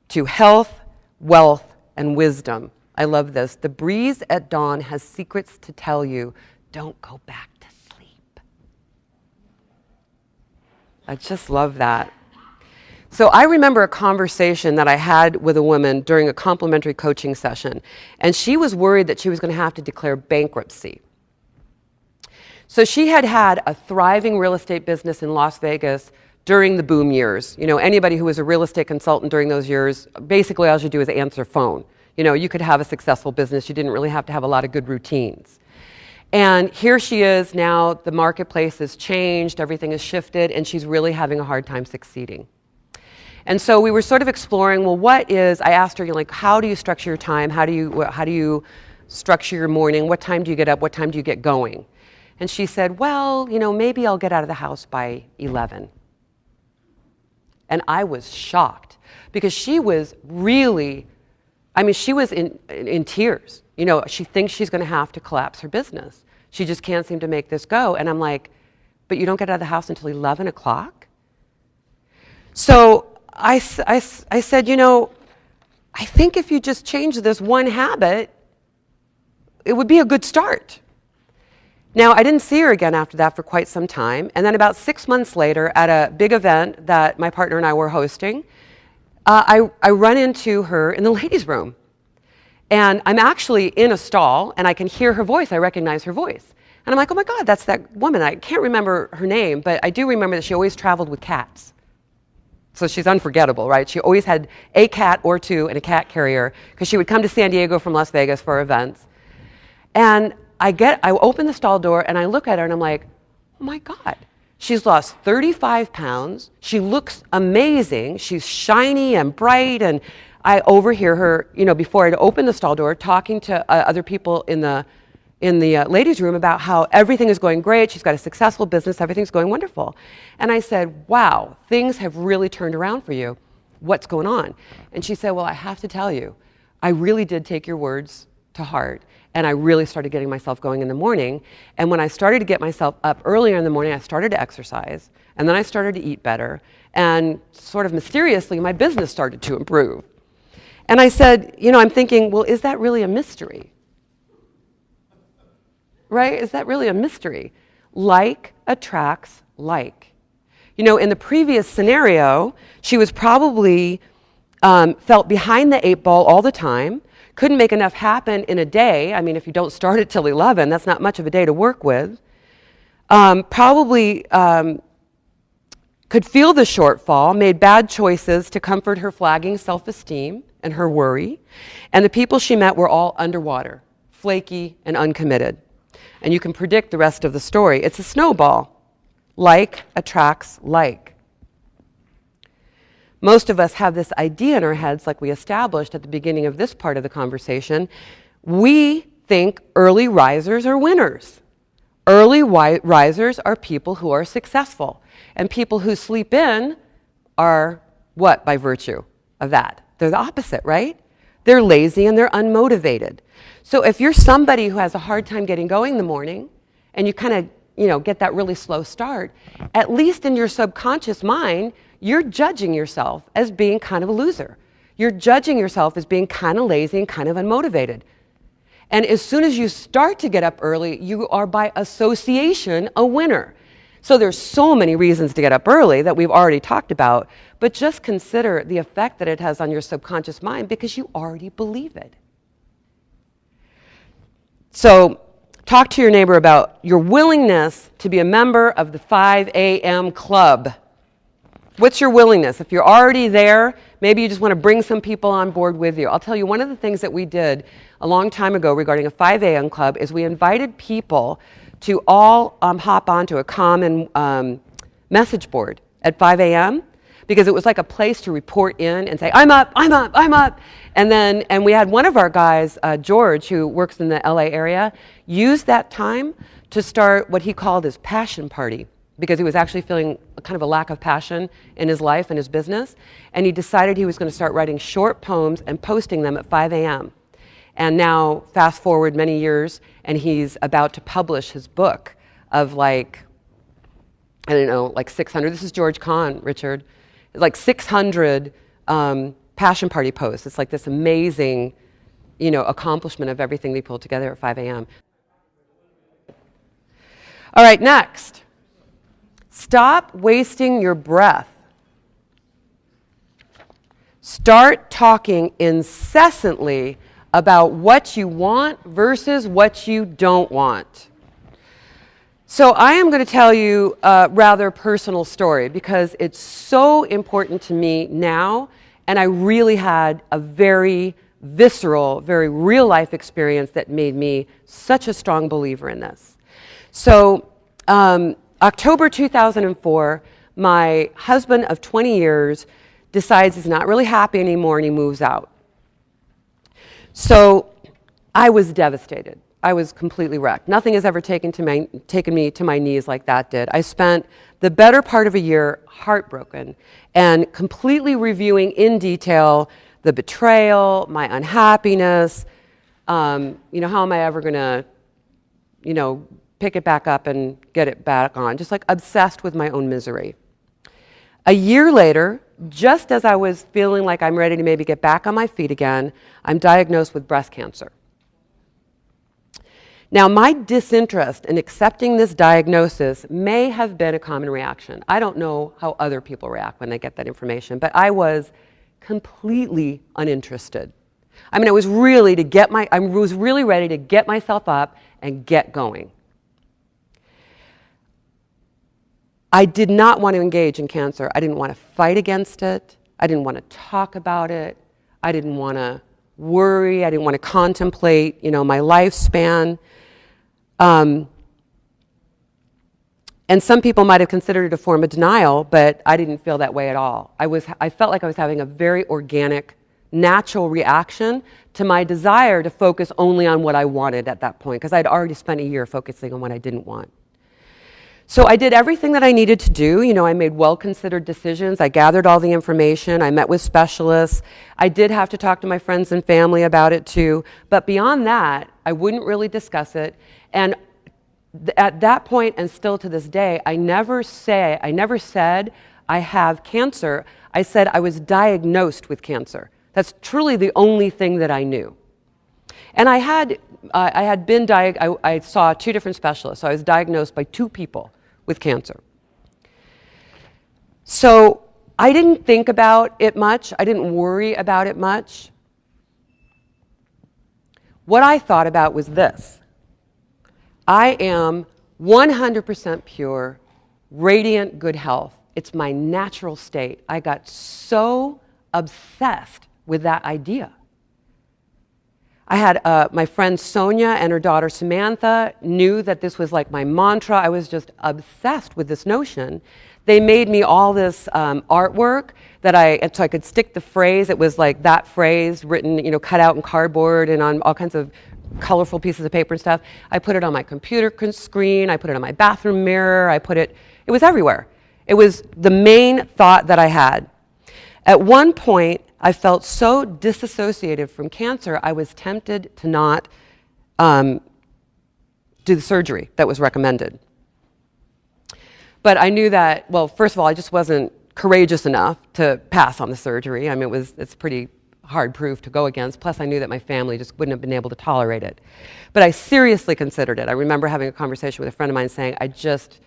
to health, wealth, and wisdom. I love this. The breeze at dawn has secrets to tell you. Don't go back to sleep. I just love that. So I remember a conversation that I had with a woman during a complimentary coaching session, and she was worried that she was going to have to declare bankruptcy. So she had had a thriving real estate business in Las Vegas during the boom years. Anybody who was a real estate consultant during those years, basically all you do is answer phone. You could have a successful business. You didn't really have to have a lot of good routines. And here she is now, the marketplace has changed, everything has shifted, and she's really having a hard time succeeding. And so we were sort of exploring, I asked her, how do you structure your time? How do you structure your morning? What time do you get up? What time do you get going? And she said, maybe I'll get out of the house by 11. And I was shocked because she was really, she was in tears. She thinks she's going to have to collapse her business. She just can't seem to make this go. And I'm like, but you don't get out of the house until 11 o'clock? So I said, I think if you just change this one habit, it would be a good start. Now, I didn't see her again after that for quite some time. And then about 6 months later, at a big event that my partner and I were hosting, I run into her in the ladies' room. And I'm actually in a stall, and I can hear her voice. I recognize her voice. And I'm like, oh my God, that's that woman. I can't remember her name, but I do remember that she always traveled with cats. So she's unforgettable, right? She always had a cat or two in a cat carrier because she would come to San Diego from Las Vegas for events. And I open the stall door and I look at her and I'm like, oh my God, she's lost 35 pounds. She looks amazing. She's shiny and bright. And I overhear her, before I'd open the stall door, talking to other people in the ladies' room about how everything is going great. She's got a successful business. Everything's going wonderful. And I said, wow, things have really turned around for you. What's going on? And she said, well, I have to tell you, I really did take your words to heart. And I really started getting myself going in the morning. And when I started to get myself up earlier in the morning, I started to exercise. And then I started to eat better. And sort of mysteriously, my business started to improve. And I said, I'm thinking, well, is that really a mystery? Right? Is that really a mystery? Like attracts like. In the previous scenario, she was probably felt behind the 8 ball all the time, couldn't make enough happen in a day. If you don't start it till 11, that's not much of a day to work with. Probably could feel the shortfall, made bad choices to comfort her flagging self-esteem and her worry. And the people she met were all underwater, flaky and uncommitted. And you can predict the rest of the story. It's a snowball. Like attracts like. Most of us have this idea in our heads, like we established at the beginning of this part of the conversation. We think early risers are winners. Early risers are people who are successful. And people who sleep in are what by virtue of that? They're the opposite, right? They're lazy and they're unmotivated. So if you're somebody who has a hard time getting going in the morning and you kind of, get that really slow start, at least in your subconscious mind, you're judging yourself as being kind of a loser. You're judging yourself as being kind of lazy and kind of unmotivated. And as soon as you start to get up early, you are by association a winner. So there's so many reasons to get up early that we've already talked about, but just consider the effect that it has on your subconscious mind because you already believe it. So talk to your neighbor about your willingness to be a member of the 5 a.m. club. What's your willingness? If you're already there, maybe you just want to bring some people on board with you. I'll tell you, one of the things that we did a long time ago regarding a 5 a.m. club is we invited people to all hop onto a common message board at 5 a.m. because it was like a place to report in and say, I'm up, I'm up, I'm up. And we had one of our guys, George, who works in the LA area, use that time to start what he called his passion party because he was actually feeling kind of a lack of passion in his life and his business. And he decided he was going to start writing short poems and posting them at 5 a.m. And now, fast forward many years, and he's about to publish his book of like 600. This is George Kahn, Richard. Like 600 passion party posts. It's like this amazing, accomplishment of everything they pulled together at 5 a.m. All right, next. Stop wasting your breath. Start talking incessantly about what you want versus what you don't want. So I am going to tell you a rather personal story because it's so important to me now, and I really had a very visceral, very real life experience that made me such a strong believer in this. So October 2004, my husband of 20 years decides he's not really happy anymore and he moves out. So I was devastated. I was completely wrecked. Nothing has ever taken me to my knees like that did. I spent the better part of a year heartbroken and completely reviewing in detail the betrayal, my unhappiness, how am I ever going to, pick it back up and get it back on, just like obsessed with my own misery. A year later, just as I was feeling like I'm ready to maybe get back on my feet again, I'm diagnosed with breast cancer. Now, my disinterest in accepting this diagnosis may have been a common reaction. I don't know how other people react when they get that information, but I was completely uninterested. I mean, I was really ready to get myself up and get going. I did not want to engage in cancer. I didn't want to fight against it. I didn't want to talk about it. I didn't want to worry. I didn't want to contemplate, my lifespan. And some people might have considered it a form of denial, but I didn't feel that way at all. I felt like I was having a very organic, natural reaction to my desire to focus only on what I wanted at that point, because I'd already spent a year focusing on what I didn't want. So I did everything that I needed to do. I made well-considered decisions. I gathered all the information. I met with specialists. I did have to talk to my friends and family about it too. But beyond that, I wouldn't really discuss it. And at that point, and still to this day, I never said I have cancer. I said I was diagnosed with cancer. That's truly the only thing that I knew. And I saw 2 different specialists. So I was diagnosed by 2 people with cancer. So I didn't think about it much. I didn't worry about it much. What I thought about was this. I am 100% pure, radiant good health. It's my natural state. I got so obsessed with that idea. I had my friend Sonia and her daughter Samantha knew that this was like my mantra. I was just obsessed with this notion. They made me all this artwork so I could stick the phrase. It was like that phrase written, cut out in cardboard and on all kinds of colorful pieces of paper and stuff. I put it on my computer screen. I put it on my bathroom mirror. It was everywhere. It was the main thought that I had. At one point, I felt so disassociated from cancer, I was tempted to not do the surgery that was recommended. But I knew that, well, first of all, I just wasn't courageous enough to pass on the surgery. I mean, it's pretty hard proof to go against. Plus, I knew that my family just wouldn't have been able to tolerate it. But I seriously considered it. I remember having a conversation with a friend of mine saying, I just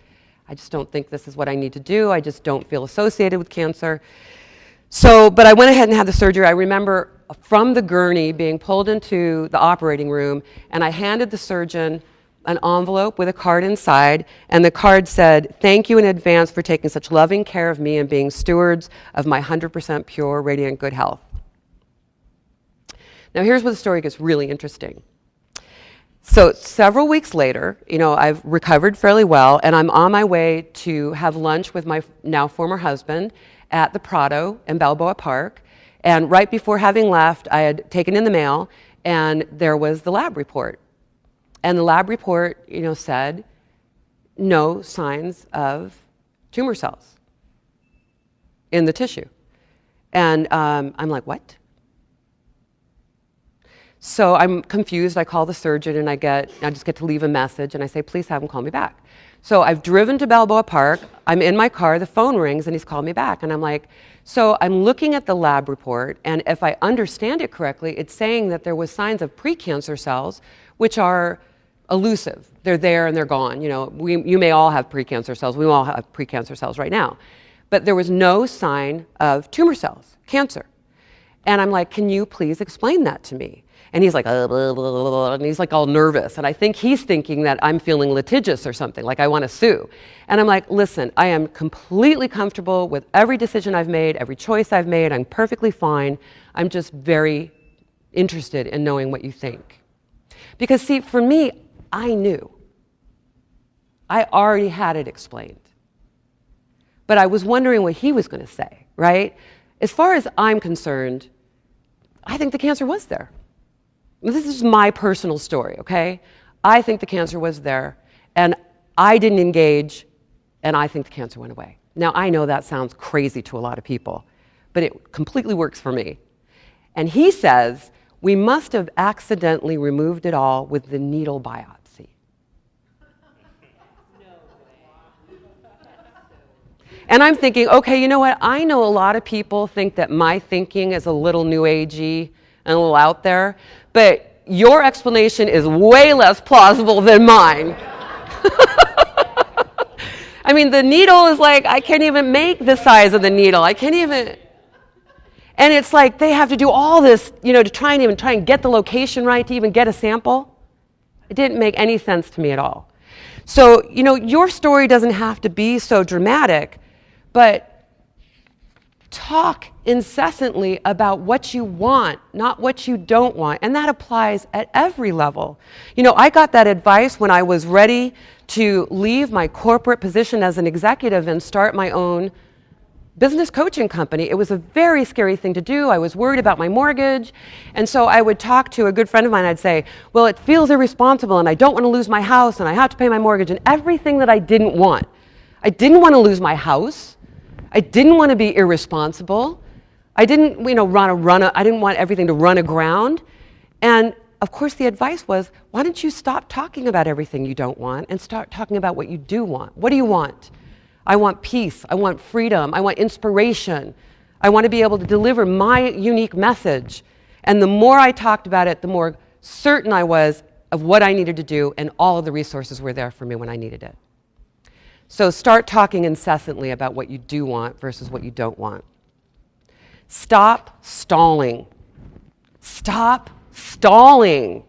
don't think this is what I need to do. I just don't feel associated with cancer. So, but I went ahead and had the surgery. I remember from the gurney being pulled into the operating room, and I handed the surgeon an envelope with a card inside, and the card said, "Thank you in advance for taking such loving care of me and being stewards of my 100% pure, radiant good health." Now here's where the story gets really interesting. So several weeks later, I've recovered fairly well, and I'm on my way to have lunch with my now former husband at the Prado in Balboa Park. And right before having left, I had taken in the mail, and there was the lab report. And the lab report, said no signs of tumor cells in the tissue. And I'm like, what? So I'm confused. I call the surgeon, and I just get to leave a message, and I say, please have him call me back. So I've driven to Balboa Park. I'm in my car. The phone rings, and he's called me back. And I'm like, so I'm looking at the lab report, and if I understand it correctly, it's saying that there was signs of precancer cells, which are elusive. They're there and they're gone. You may all have precancer cells. We all have precancer cells right now. But there was no sign of tumor cells, cancer. And I'm like, can you please explain that to me? And he's like, blah, blah, blah, blah, and he's like all nervous. And I think he's thinking that I'm feeling litigious or something, like I want to sue. And I'm like, listen, I am completely comfortable with every decision I've made, every choice I've made. I'm perfectly fine. I'm just very interested in knowing what you think. Because see, for me, I knew. I already had it explained. But I was wondering what he was going to say, right? As far as I'm concerned, I think the cancer was there. This is my personal story, okay? I think the cancer was there, and I didn't engage, and I think the cancer went away. Now, I know that sounds crazy to a lot of people, but it completely works for me. And he says, we must have accidentally removed it all with the needle biopsy. And I'm thinking, okay, you know what? I know a lot of people think that my thinking is a little new agey and a little out there, but your explanation is way less plausible than mine. I mean, the needle is like, I can't even make the size of the needle. I can't even. And it's like they have to do all this, to try and get the location right to even get a sample. It didn't make any sense to me at all. So, your story doesn't have to be so dramatic, but talk incessantly about what you want, not what you don't want. And that applies at every level. I got that advice when I was ready to leave my corporate position as an executive and start my own business coaching company. It was a very scary thing to do. I was worried about my mortgage. And so I would talk to a good friend of mine. I'd say, well, it feels irresponsible, and I don't want to lose my house, and I have to pay my mortgage, and everything that I didn't want. I didn't want to lose my house. I didn't want to be irresponsible. I didn't, I didn't want everything to run aground. And of course, the advice was, why don't you stop talking about everything you don't want and start talking about what you do want? What do you want? I want peace. I want freedom. I want inspiration. I want to be able to deliver my unique message. And the more I talked about it, the more certain I was of what I needed to do, and all of the resources were there for me when I needed it. So start talking incessantly about what you do want versus what you don't want. Stop stalling. Stop stalling.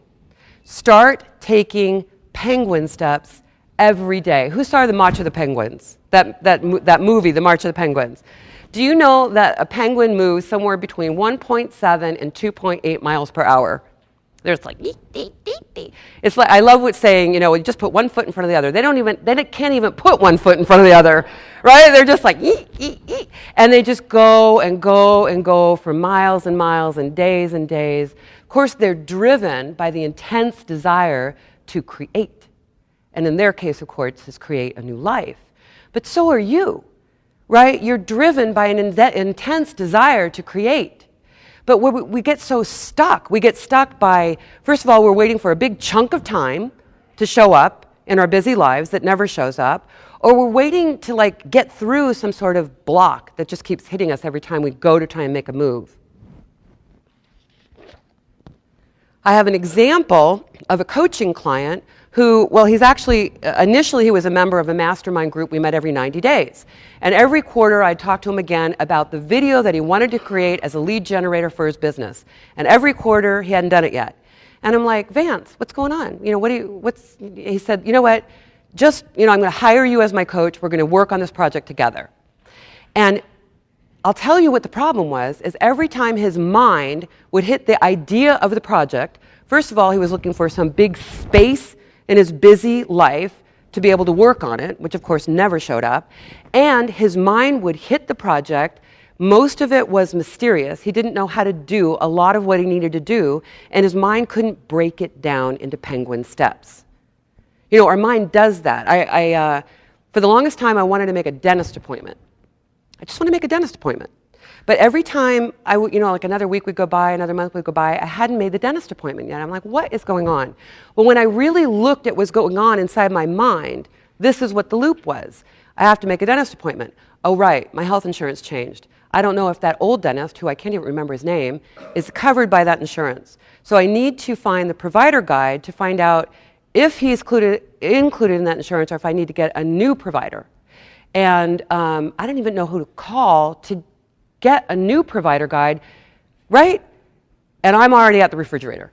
Start taking penguin steps every day. Who saw the March of the Penguins? That movie, The March of the Penguins. Do you know that a penguin moves somewhere between 1.7 and 2.8 miles per hour? There's like, eek, eek, eek, eek. It's like, I love what's saying, you just put one foot in front of the other. They can't even put one foot in front of the other, right? They're just like, eek, eek, eek. And they just go and go and go for miles and miles and days and days. Of course, they're driven by the intense desire to create. And in their case, of course, is create a new life. But so are you. right? You're driven by an intense desire to create. But we get so stuck. We get stuck by, first of all, we're waiting for a big chunk of time to show up in our busy lives that never shows up, or we're waiting to like get through some sort of block that just keeps hitting us every time we go to try and make a move. I have an example of a coaching client who, well, he's actually, initially he was a member of a mastermind group we met every 90 days. And every quarter I'd talk to him again about the video that he wanted to create as a lead generator for his business. And every quarter he hadn't done it yet. And I'm like, Vance, what's going on? You know, he said, you know what, just, you know, I'm going to hire you as my coach. We're going to work on this project together. And I'll tell you what the problem was, is every time his mind would hit the idea of the project, first of all, he was looking for some big space in his busy life to be able to work on it, which of course never showed up. And his mind would hit the project. Most of it was mysterious. He didn't know how to do a lot of what he needed to do, and his mind couldn't break it down into penguin steps. You know, our mind does that. For the longest time, I wanted to make a dentist appointment. I just want to make a dentist appointment. But every time like another week would go by, another month would go by, I hadn't made the dentist appointment yet. I'm like, what is going on? Well, when I really looked at what's going on inside my mind, this is what the loop was. I have to make a dentist appointment. Oh, right, my health insurance changed. I don't know if that old dentist, who I can't even remember his name, is covered by that insurance. So I need to find the provider guide to find out if he's included in that insurance or if I need to get a new provider. And I don't even know who to call to get a new provider guide, right? And I'm already at the refrigerator.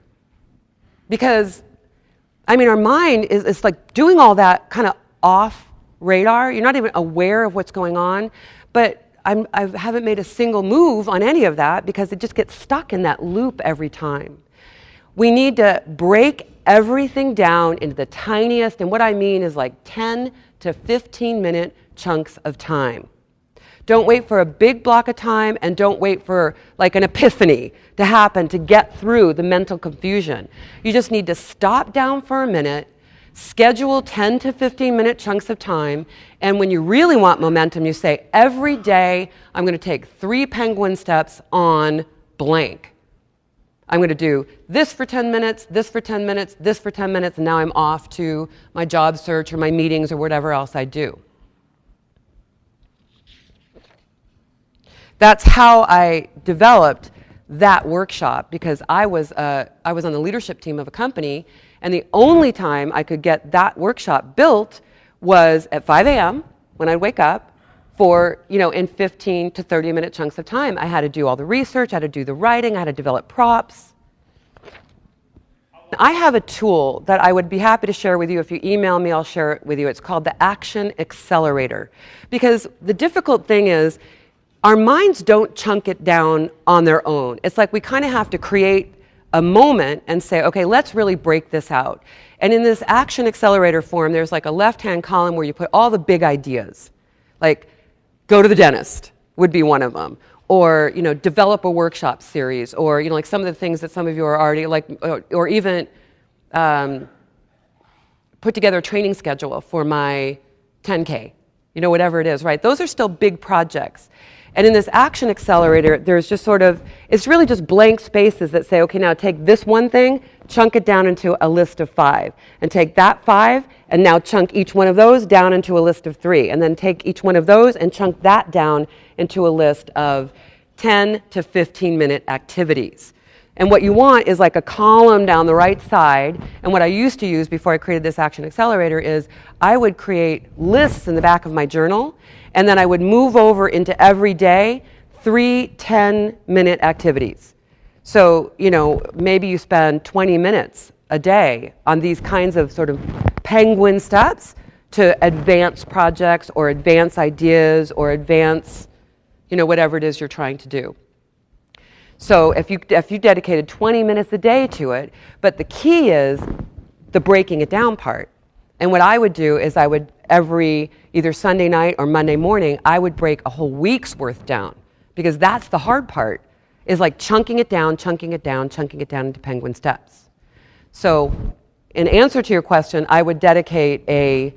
Because, I mean, our mind is like doing all that kind of off radar. You're not even aware of what's going on. But I haven't made a single move on any of that because it just gets stuck in that loop every time. We need to break everything down into the tiniest, and what I mean is like 10 to 15 minute chunks of time. Don't wait for a big block of time, and don't wait for like an epiphany to happen to get through the mental confusion. You just need to stop down for a minute, schedule 10 to 15 minute chunks of time, and when you really want momentum, you say, every day I'm going to take 3 penguin steps on blank. I'm going to do this for 10 minutes, this for 10 minutes, this for 10 minutes, and now I'm off to my job search or my meetings or whatever else I do. That's how I developed that workshop, because I was on the leadership team of a company, and the only time I could get that workshop built was at 5 a.m. when I'd wake up for, in 15 to 30 minute chunks of time. I had to do all the research, I had to do the writing, I had to develop props. I have a tool that I would be happy to share with you. If you email me, I'll share it with you. It's called the Action Accelerator. Because the difficult thing is, our minds don't chunk it down on their own. It's like we kind of have to create a moment and say, okay, let's really break this out. And in this Action Accelerator form, there's like a left-hand column where you put all the big ideas. Like, go to the dentist would be one of them. Or, develop a workshop series. Or, like some of the things that some of you are already like, or even put together a training schedule for my 10K. Whatever it is, right? Those are still big projects. And in this Action Accelerator, there's just it's really just blank spaces that say, okay, now take this one thing, chunk it down into a list of 5. And take that 5, and now chunk each one of those down into a list of 3. And then take each one of those and chunk that down into a list of 10 to 15 minute activities. And what you want is like a column down the right side. And what I used to use before I created this Action Accelerator is I would create lists in the back of my journal, and then I would move over into every day 3 10-minute activities. So, maybe you spend 20 minutes a day on these kinds of sort of penguin steps to advance projects or advance ideas or advance, whatever it is you're trying to do. So if you dedicated 20 minutes a day to it, but the key is the breaking it down part. And what I would do is I would every either Sunday night or Monday morning, I would break a whole week's worth down, because that's the hard part, is like chunking it down into penguin steps. So in answer to your question, I would dedicate a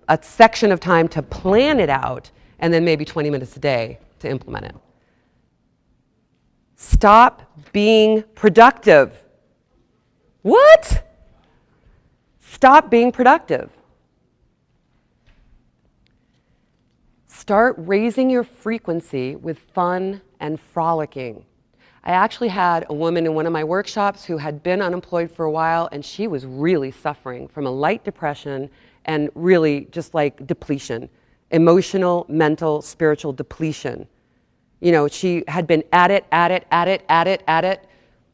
a section of time to plan it out, and then maybe 20 minutes a day to implement it. Stop being productive. What? Stop being productive. Start raising your frequency with fun and frolicking. I actually had a woman in one of my workshops who had been unemployed for a while, and she was really suffering from a light depression and really just like depletion, emotional, mental, spiritual depletion. You know, she had been at it.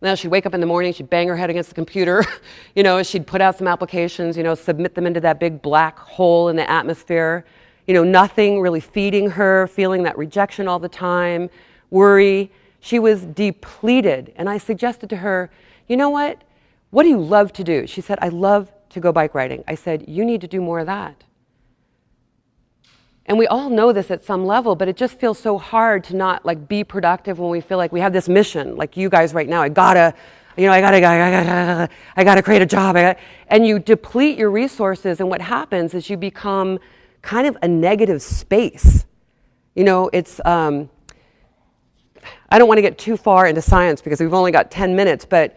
Now she'd wake up in the morning, she'd bang her head against the computer, you know, she'd put out some applications, you know, submit them into that big black hole in the atmosphere. You know, nothing really feeding her, feeling that rejection all the time, worry. She was depleted. And I suggested to her, you know what? What do you love to do? She said, I love to go bike riding. I said, you need to do more of that. And we all know this at some level, but it just feels so hard to not like be productive when we feel like we have this mission, like you guys right now. I gotta create a job. And you deplete your resources, and what happens is you become kind of a negative space. You know, it's, I don't want to get too far into science because we've only got 10 minutes, but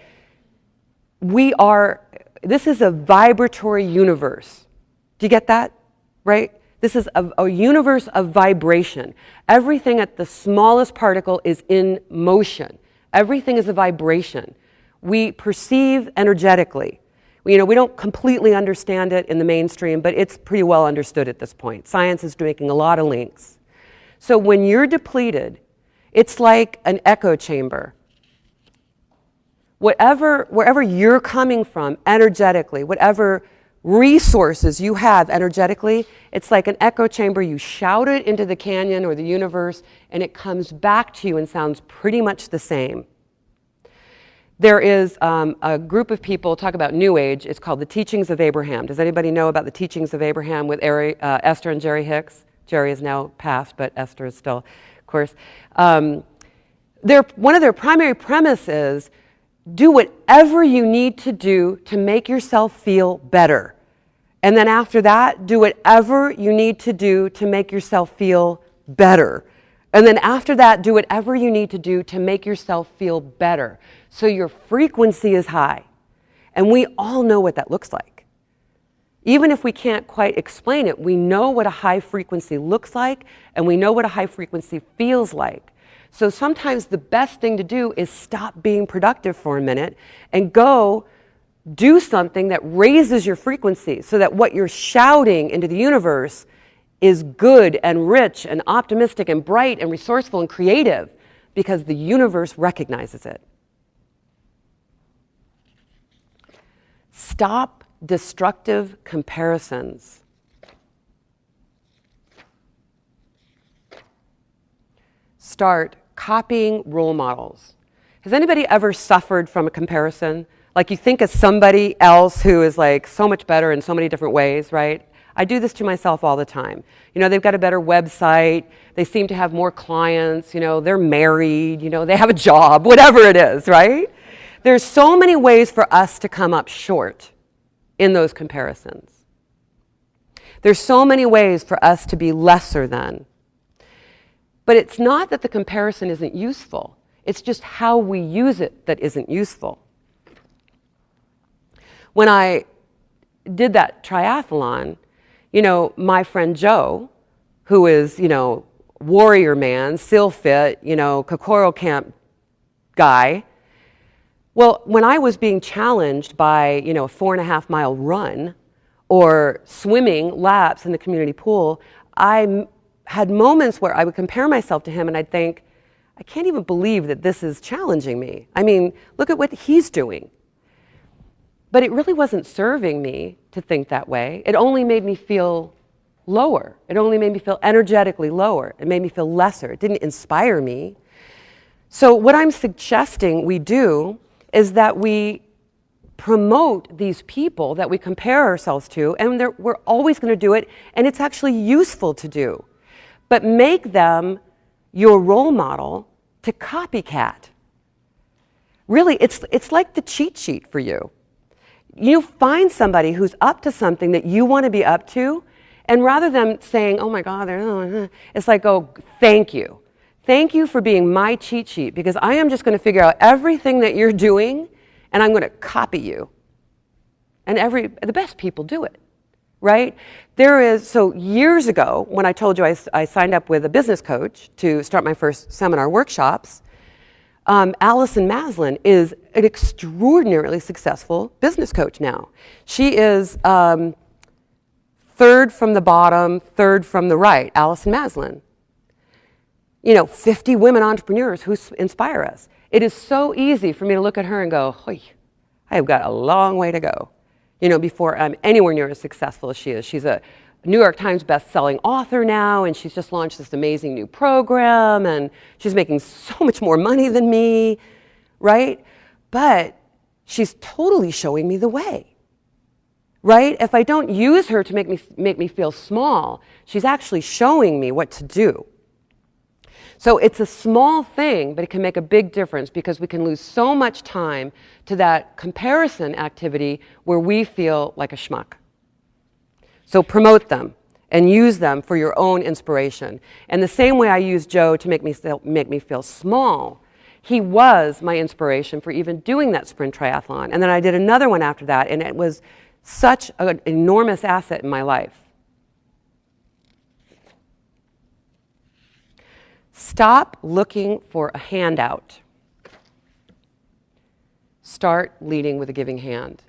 this is a vibratory universe. Do you get that? Right? This is a universe of vibration. Everything at the smallest particle is in motion. Everything is a vibration. We perceive energetically. You know, we don't completely understand it in the mainstream, but it's pretty well understood at this point. Science is making a lot of links. So when you're depleted, it's like an echo chamber. Wherever you're coming from energetically, whatever resources you have energetically, it's like an echo chamber. You shout it into the canyon or the universe, and it comes back to you and sounds pretty much the same. There is a group of people, talk about New Age, it's called the Teachings of Abraham. Does anybody know about the Teachings of Abraham with Esther and Jerry Hicks? Jerry is now passed, but Esther is still, of course. One of their primary premises is do whatever you need to do to make yourself feel better. And then after that, do whatever you need to do to make yourself feel better. And then after that, do whatever you need to do to make yourself feel better. So your frequency is high. And we all know what that looks like. Even if we can't quite explain it, we know what a high frequency looks like, and we know what a high frequency feels like. So sometimes the best thing to do is stop being productive for a minute and go do something that raises your frequency so that what you're shouting into the universe is good and rich and optimistic and bright and resourceful and creative because the universe recognizes it. Stop destructive comparisons. Start copying role models. Has anybody ever suffered from a comparison? Like you think of somebody else who is like so much better in so many different ways, right? I do this to myself all the time. You know, they've got a better website, they seem to have more clients, you know, they're married, you know, they have a job, whatever it is, right? There's so many ways for us to come up short in those comparisons. There's so many ways for us to be lesser than. But it's not that the comparison isn't useful. It's just how we use it that isn't useful. When I did that triathlon, you know, my friend Joe, who is, you know, warrior man, SEAL fit, you know, Kokoro camp guy, well, when I was being challenged by, you know, a 4.5 mile run or swimming laps in the community pool, I had moments where I would compare myself to him and I'd think, I can't even believe that this is challenging me. I mean, look at what he's doing. But it really wasn't serving me to think that way. It only made me feel lower. It only made me feel energetically lower. It made me feel lesser. It didn't inspire me. So what I'm suggesting we do is that we promote these people that we compare ourselves to, and we're always going to do it, and it's actually useful to do. But make them your role model to copycat. Really, it's like the cheat sheet for you. You find somebody who's up to something that you want to be up to, And rather than saying, oh my God, it's like, oh, thank you. Thank you for being my cheat sheet, because I am just going to figure out everything that you're doing and I'm going to copy you. And the best people do it, right? So years ago, when I told you I signed up with a business coach to start my first seminar workshops, Allison Maslin is an extraordinarily successful business coach now. She is third from the bottom, third from the right, Allison Maslin. 50 women entrepreneurs who inspire us. It is so easy for me to look at her and go, "Hoy, I have got a long way to go, before I'm anywhere near as successful as she is." She's a New York Times best-selling author now, and she's just launched this amazing new program, and she's making so much more money than me, right? But she's totally showing me the way, right? If I don't use her to make me feel small, she's actually showing me what to do. So it's a small thing, but it can make a big difference, because we can lose so much time to that comparison activity where we feel like a schmuck. So promote them and use them for your own inspiration. And the same way I used Joe to make me feel small, he was my inspiration for even doing that sprint triathlon. And then I did another one after that, and it was such an enormous asset in my life. Stop looking for a handout. Start leading with a giving hand.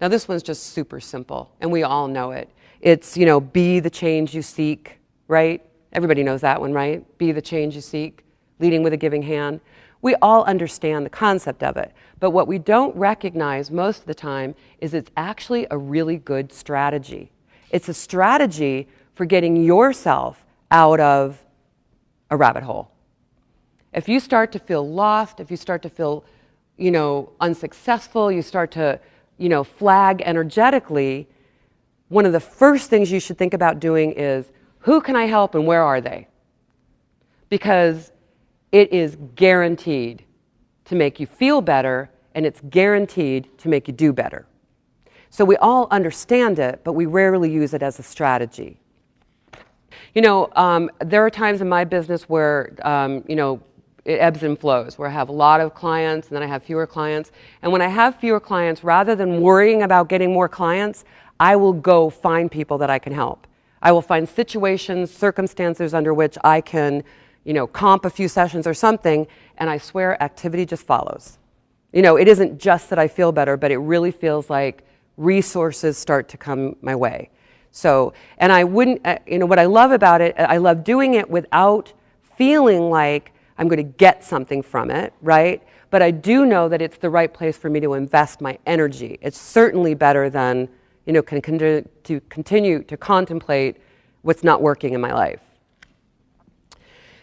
Now this one's just super simple, and we all know it. It's, be the change you seek, right? Everybody knows that one, right? Be the change you seek, leading with a giving hand. We all understand the concept of it, but what we don't recognize most of the time is it's actually a really good strategy. It's a strategy for getting yourself out of a rabbit hole. If you start to feel lost, if you start to feel, unsuccessful, you start to, flag energetically, one of the first things you should think about doing is, who can I help and where are they? Because it is guaranteed to make you feel better, and it's guaranteed to make you do better. So we all understand it, but we rarely use it as a strategy. There are times in my business where, it ebbs and flows, where I have a lot of clients and then I have fewer clients. And when I have fewer clients, rather than worrying about getting more clients, I will go find people that I can help. I will find situations, circumstances under which I can, comp a few sessions or something, and I swear activity just follows. It isn't just that I feel better, but it really feels like resources start to come my way. So, and I wouldn't, what I love about it, I love doing it without feeling like I'm going to get something from it, right? But I do know that it's the right place for me to invest my energy. It's certainly better than, to continue to contemplate what's not working in my life.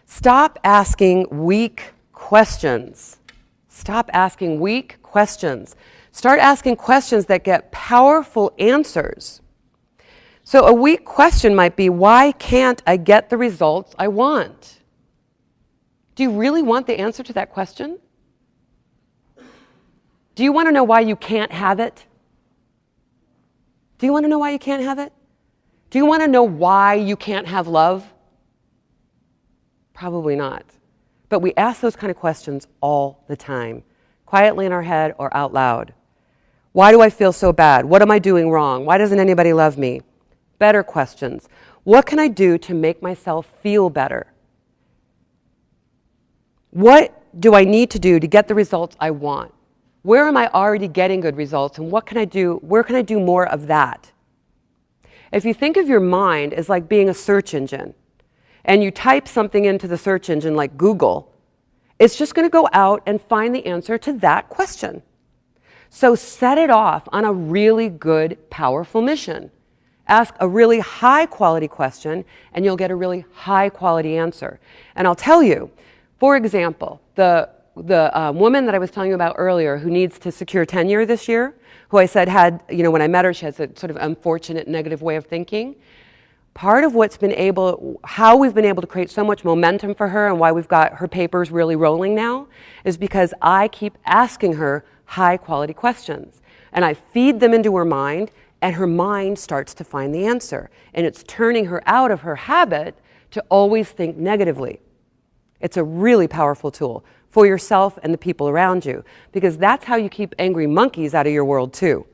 Stop asking weak questions. Stop asking weak questions. Start asking questions that get powerful answers. So a weak question might be, why can't I get the results I want? Do you really want the answer to that question? Do you want to know why you can't have it? Do you want to know why you can't have it? Do you want to know why you can't have love? Probably not. But we ask those kind of questions all the time, quietly in our head or out loud. Why do I feel so bad? What am I doing wrong? Why doesn't anybody love me? Better questions. What can I do to make myself feel better? What do I need to do to get the results I want? Where am I already getting good results, and what can I do? Where can I do more of that? If you think of your mind as like being a search engine, and you type something into the search engine like Google, it's just going to go out and find the answer to that question. So set it off on a really good, powerful mission. Ask a really high quality question, and you'll get a really high quality answer. And I'll tell you, for example, the woman that I was telling you about earlier who needs to secure tenure this year, who I said had, when I met her, she has a sort of unfortunate negative way of thinking. Part of how we've been able to create so much momentum for her and why we've got her papers really rolling now is because I keep asking her high quality questions. And I feed them into her mind and her mind starts to find the answer. And it's turning her out of her habit to always think negatively. It's a really powerful tool for yourself and the people around you, because that's how you keep angry monkeys out of your world too.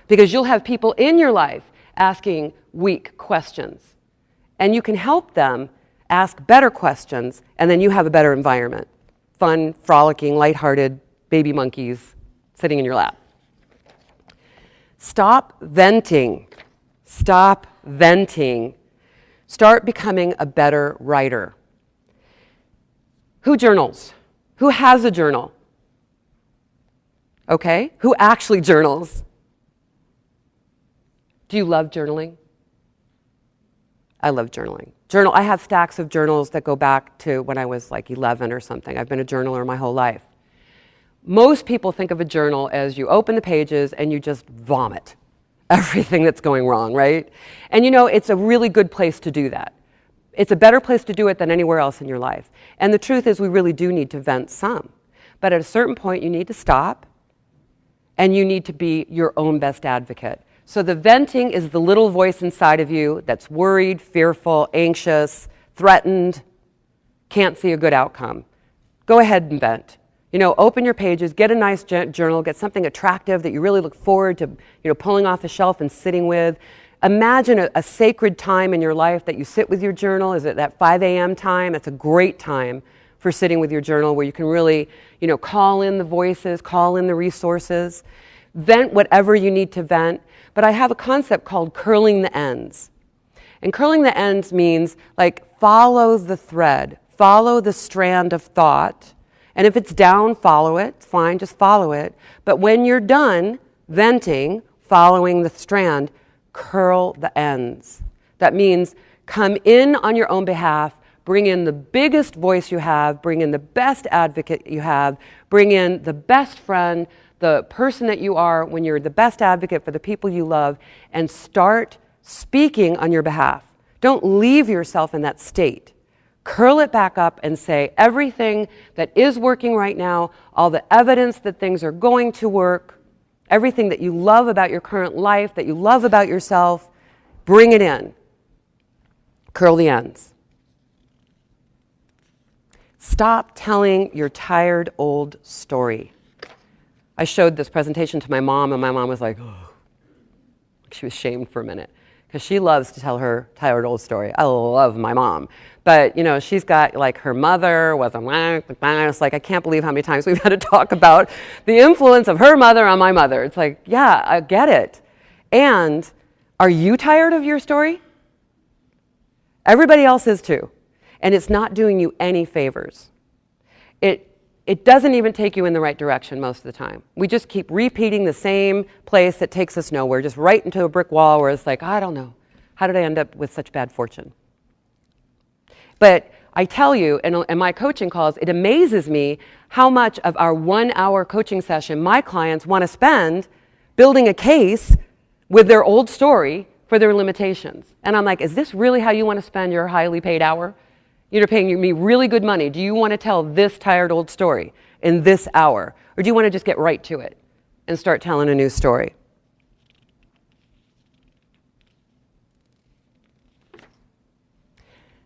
Because you'll have people in your life asking weak questions, and you can help them ask better questions, and then you have a better environment. Fun, frolicking, lighthearted baby monkeys sitting in your lap. Stop venting. Stop venting. Start becoming a better writer. Who journals? Who has a journal? Okay, who actually journals? Do you love journaling? I love journaling. I have stacks of journals that go back to when I was like 11 or something. I've been a journaler my whole life. Most people think of a journal as you open the pages and you just vomit everything that's going wrong, right? And it's a really good place to do that. It's a better place to do it than anywhere else in your life. And the truth is we really do need to vent some. But at a certain point you need to stop, and you need to be your own best advocate. So the venting is the little voice inside of you that's worried, fearful, anxious, threatened, can't see a good outcome. Go ahead and vent. Open your pages, get a nice journal, get something attractive that you really look forward to, pulling off the shelf and sitting with. Imagine a sacred time in your life that you sit with your journal. Is it that 5 a.m. time? That's a great time for sitting with your journal, where you can really, call in the voices, call in the resources, vent whatever you need to vent. But I have a concept called curling the ends. And curling the ends means like follow the thread, follow the strand of thought. And if it's down, follow it. Fine, just follow it. But when you're done venting, following the strand, curl the ends. That means come in on your own behalf, bring in the biggest voice you have, bring in the best advocate you have, bring in the best friend, the person that you are when you're the best advocate for the people you love, and start speaking on your behalf. Don't leave yourself in that state. Curl it back up and say everything that is working right now, all the evidence that things are going to work, everything that you love about your current life, that you love about yourself, bring it in. Curl the ends. Stop telling your tired old story. I showed this presentation to my mom, and my mom was like, oh. She was shamed for a minute, because she loves to tell her tired old story. I love my mom. But, she's got like her mother was it's like, I can't believe how many times we've had to talk about the influence of her mother on my mother. It's like, yeah, I get it. And are you tired of your story? Everybody else is too. And it's not doing you any favors. It doesn't even take you in the right direction most of the time. We just keep repeating the same place that takes us nowhere, just right into a brick wall where it's like, I don't know, how did I end up with such bad fortune? But I tell you, in my coaching calls, it amazes me how much of our 1 hour coaching session my clients want to spend building a case with their old story for their limitations. And I'm like, is this really how you want to spend your highly paid hour? You're paying me really good money. Do you want to tell this tired old story in this hour? Or do you want to just get right to it and start telling a new story?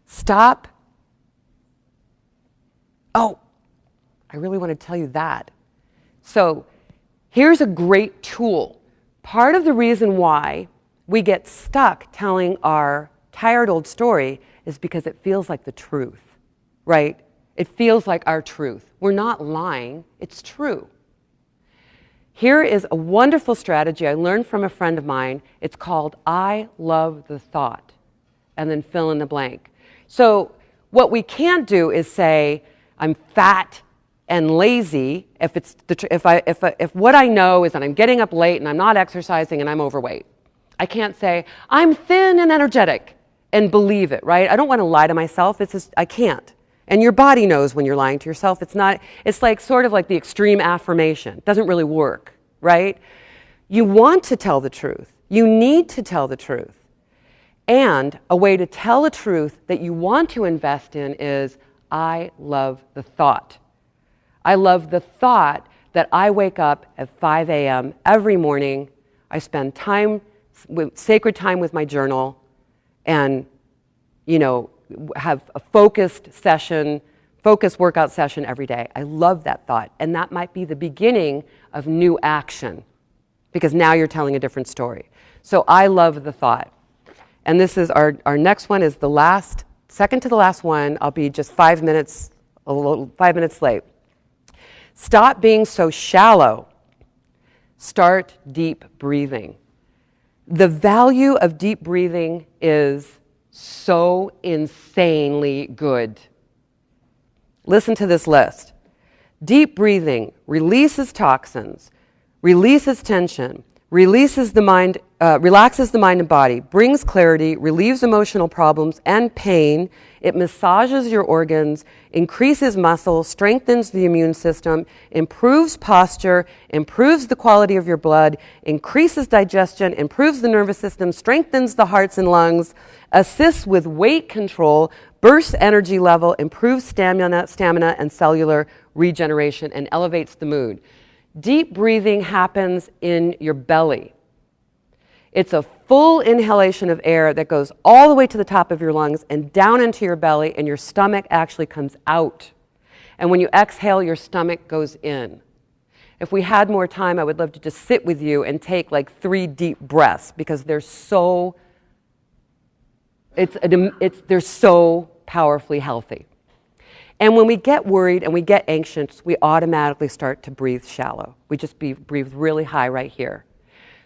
Stop. Oh, I really want to tell you that. So here's a great tool. Part of the reason why we get stuck telling our tired old story is because it feels like the truth, right? It feels like our truth. We're not lying, it's true. Here is a wonderful strategy I learned from a friend of mine. It's called I love the thought, and then fill in the blank. So what we can't do is say, I'm fat and lazy if what I know is that I'm getting up late and I'm not exercising and I'm overweight. I can't say, I'm thin and energetic, and believe it, right? I don't want to lie to myself. It's just, I can't. And your body knows when you're lying to yourself. It's like sort of like the extreme affirmation. It doesn't really work, right? You want to tell the truth. You need to tell the truth. And a way to tell a truth that you want to invest in is, I love the thought. I love the thought that I wake up at 5 a.m. every morning. I spend time sacred time with my journal, and, you know, have a focused workout session every day. I love that thought. And that might be the beginning of new action, because now you're telling a different story. So I love the thought. And this is our next one is the last, second to the last one. I'll be just 5 minutes, 5 minutes late. Stop being so shallow. Start deep breathing. The value of deep breathing is so insanely good. Listen to this list. Deep breathing releases toxins, releases tension, releases the mind, relaxes the mind and body, brings clarity, relieves emotional problems and pain. It massages your organs, increases muscle, strengthens the immune system, improves posture, improves the quality of your blood, increases digestion, improves the nervous system, strengthens the hearts and lungs, assists with weight control, bursts energy level, improves stamina and cellular regeneration, and elevates the mood. Deep breathing happens in your belly. It's a full inhalation of air that goes all the way to the top of your lungs and down into your belly, and your stomach actually comes out. And when you exhale, your stomach goes in. If we had more time, I would love to just sit with you and take like 3 deep breaths, because they're so powerfully healthy. And when we get worried and we get anxious, we automatically start to breathe shallow. We just breathe really high right here.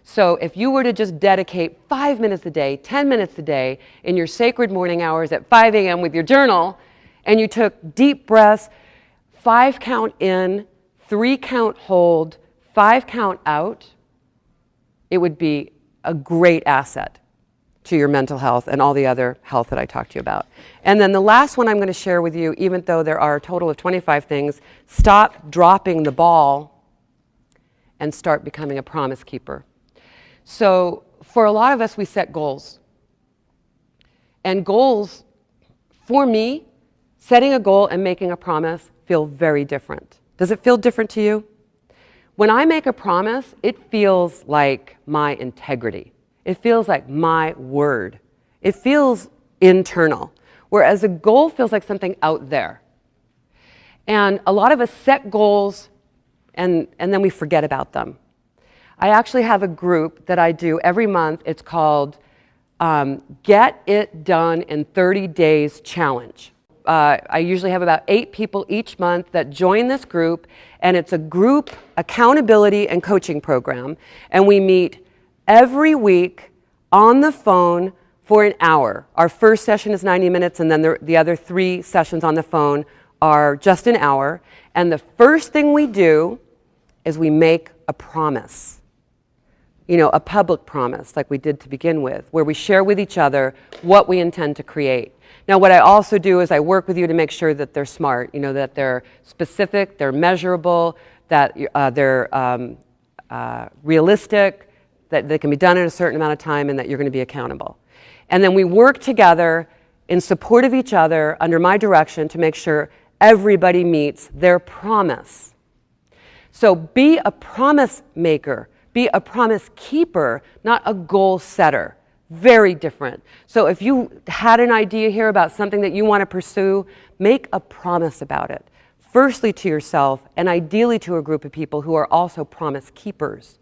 So if you were to just dedicate 5 minutes a day, 10 minutes a day in your sacred morning hours at 5 a.m. with your journal, and you took deep breaths, 5 count in, 3 count hold, 5 count out, it would be a great asset to your mental health and all the other health that I talked to you about. And then the last one I'm going to share with you, even though there are a total of 25 things, stop dropping the ball and start becoming a promise keeper. So for a lot of us, we set goals. And goals, for me, setting a goal and making a promise feel very different. Does it feel different to you? When I make a promise, it feels like my integrity. It feels like my word. It feels internal. Whereas a goal feels like something out there. And a lot of us set goals and then we forget about them. I actually have a group that I do every month. It's called Get It Done in 30 Days Challenge. I usually have about 8 people each month that join this group, and it's a group accountability and coaching program. And we meet every week on the phone for an hour. Our first session is 90 minutes, and then the other 3 sessions on the phone are just an hour. And the first thing we do is we make a promise. You know, a public promise like we did to begin with, where we share with each other what we intend to create. Now, what I also do is I work with you to make sure that they're smart, you know, that they're specific, they're measurable, that they're realistic, that they can be done in a certain amount of time, and that you're going to be accountable. And then we work together in support of each other under my direction to make sure everybody meets their promise. So be a promise maker. Be a promise keeper, not a goal setter. Very different. So if you had an idea here about something that you want to pursue, make a promise about it. Firstly to yourself, and ideally to a group of people who are also promise keepers.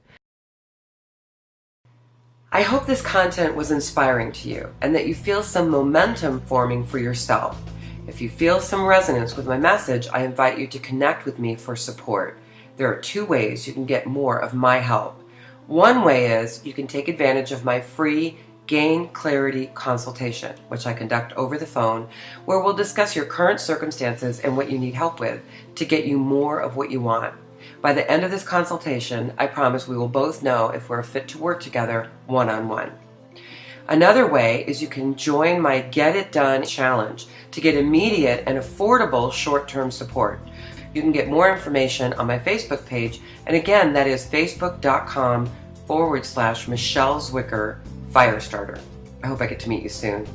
I hope this content was inspiring to you and that you feel some momentum forming for yourself. If you feel some resonance with my message, I invite you to connect with me for support. There are 2 ways you can get more of my help. One way is you can take advantage of my free Gain Clarity consultation, which I conduct over the phone, where we'll discuss your current circumstances and what you need help with to get you more of what you want. By the end of this consultation, I promise we will both know if we're fit to work together one-on-one. Another way is you can join my Get It Done challenge to get immediate and affordable short-term support. You can get more information on my Facebook page, and again, that is facebook.com/Michelle Zwicker Firestarter. I hope I get to meet you soon.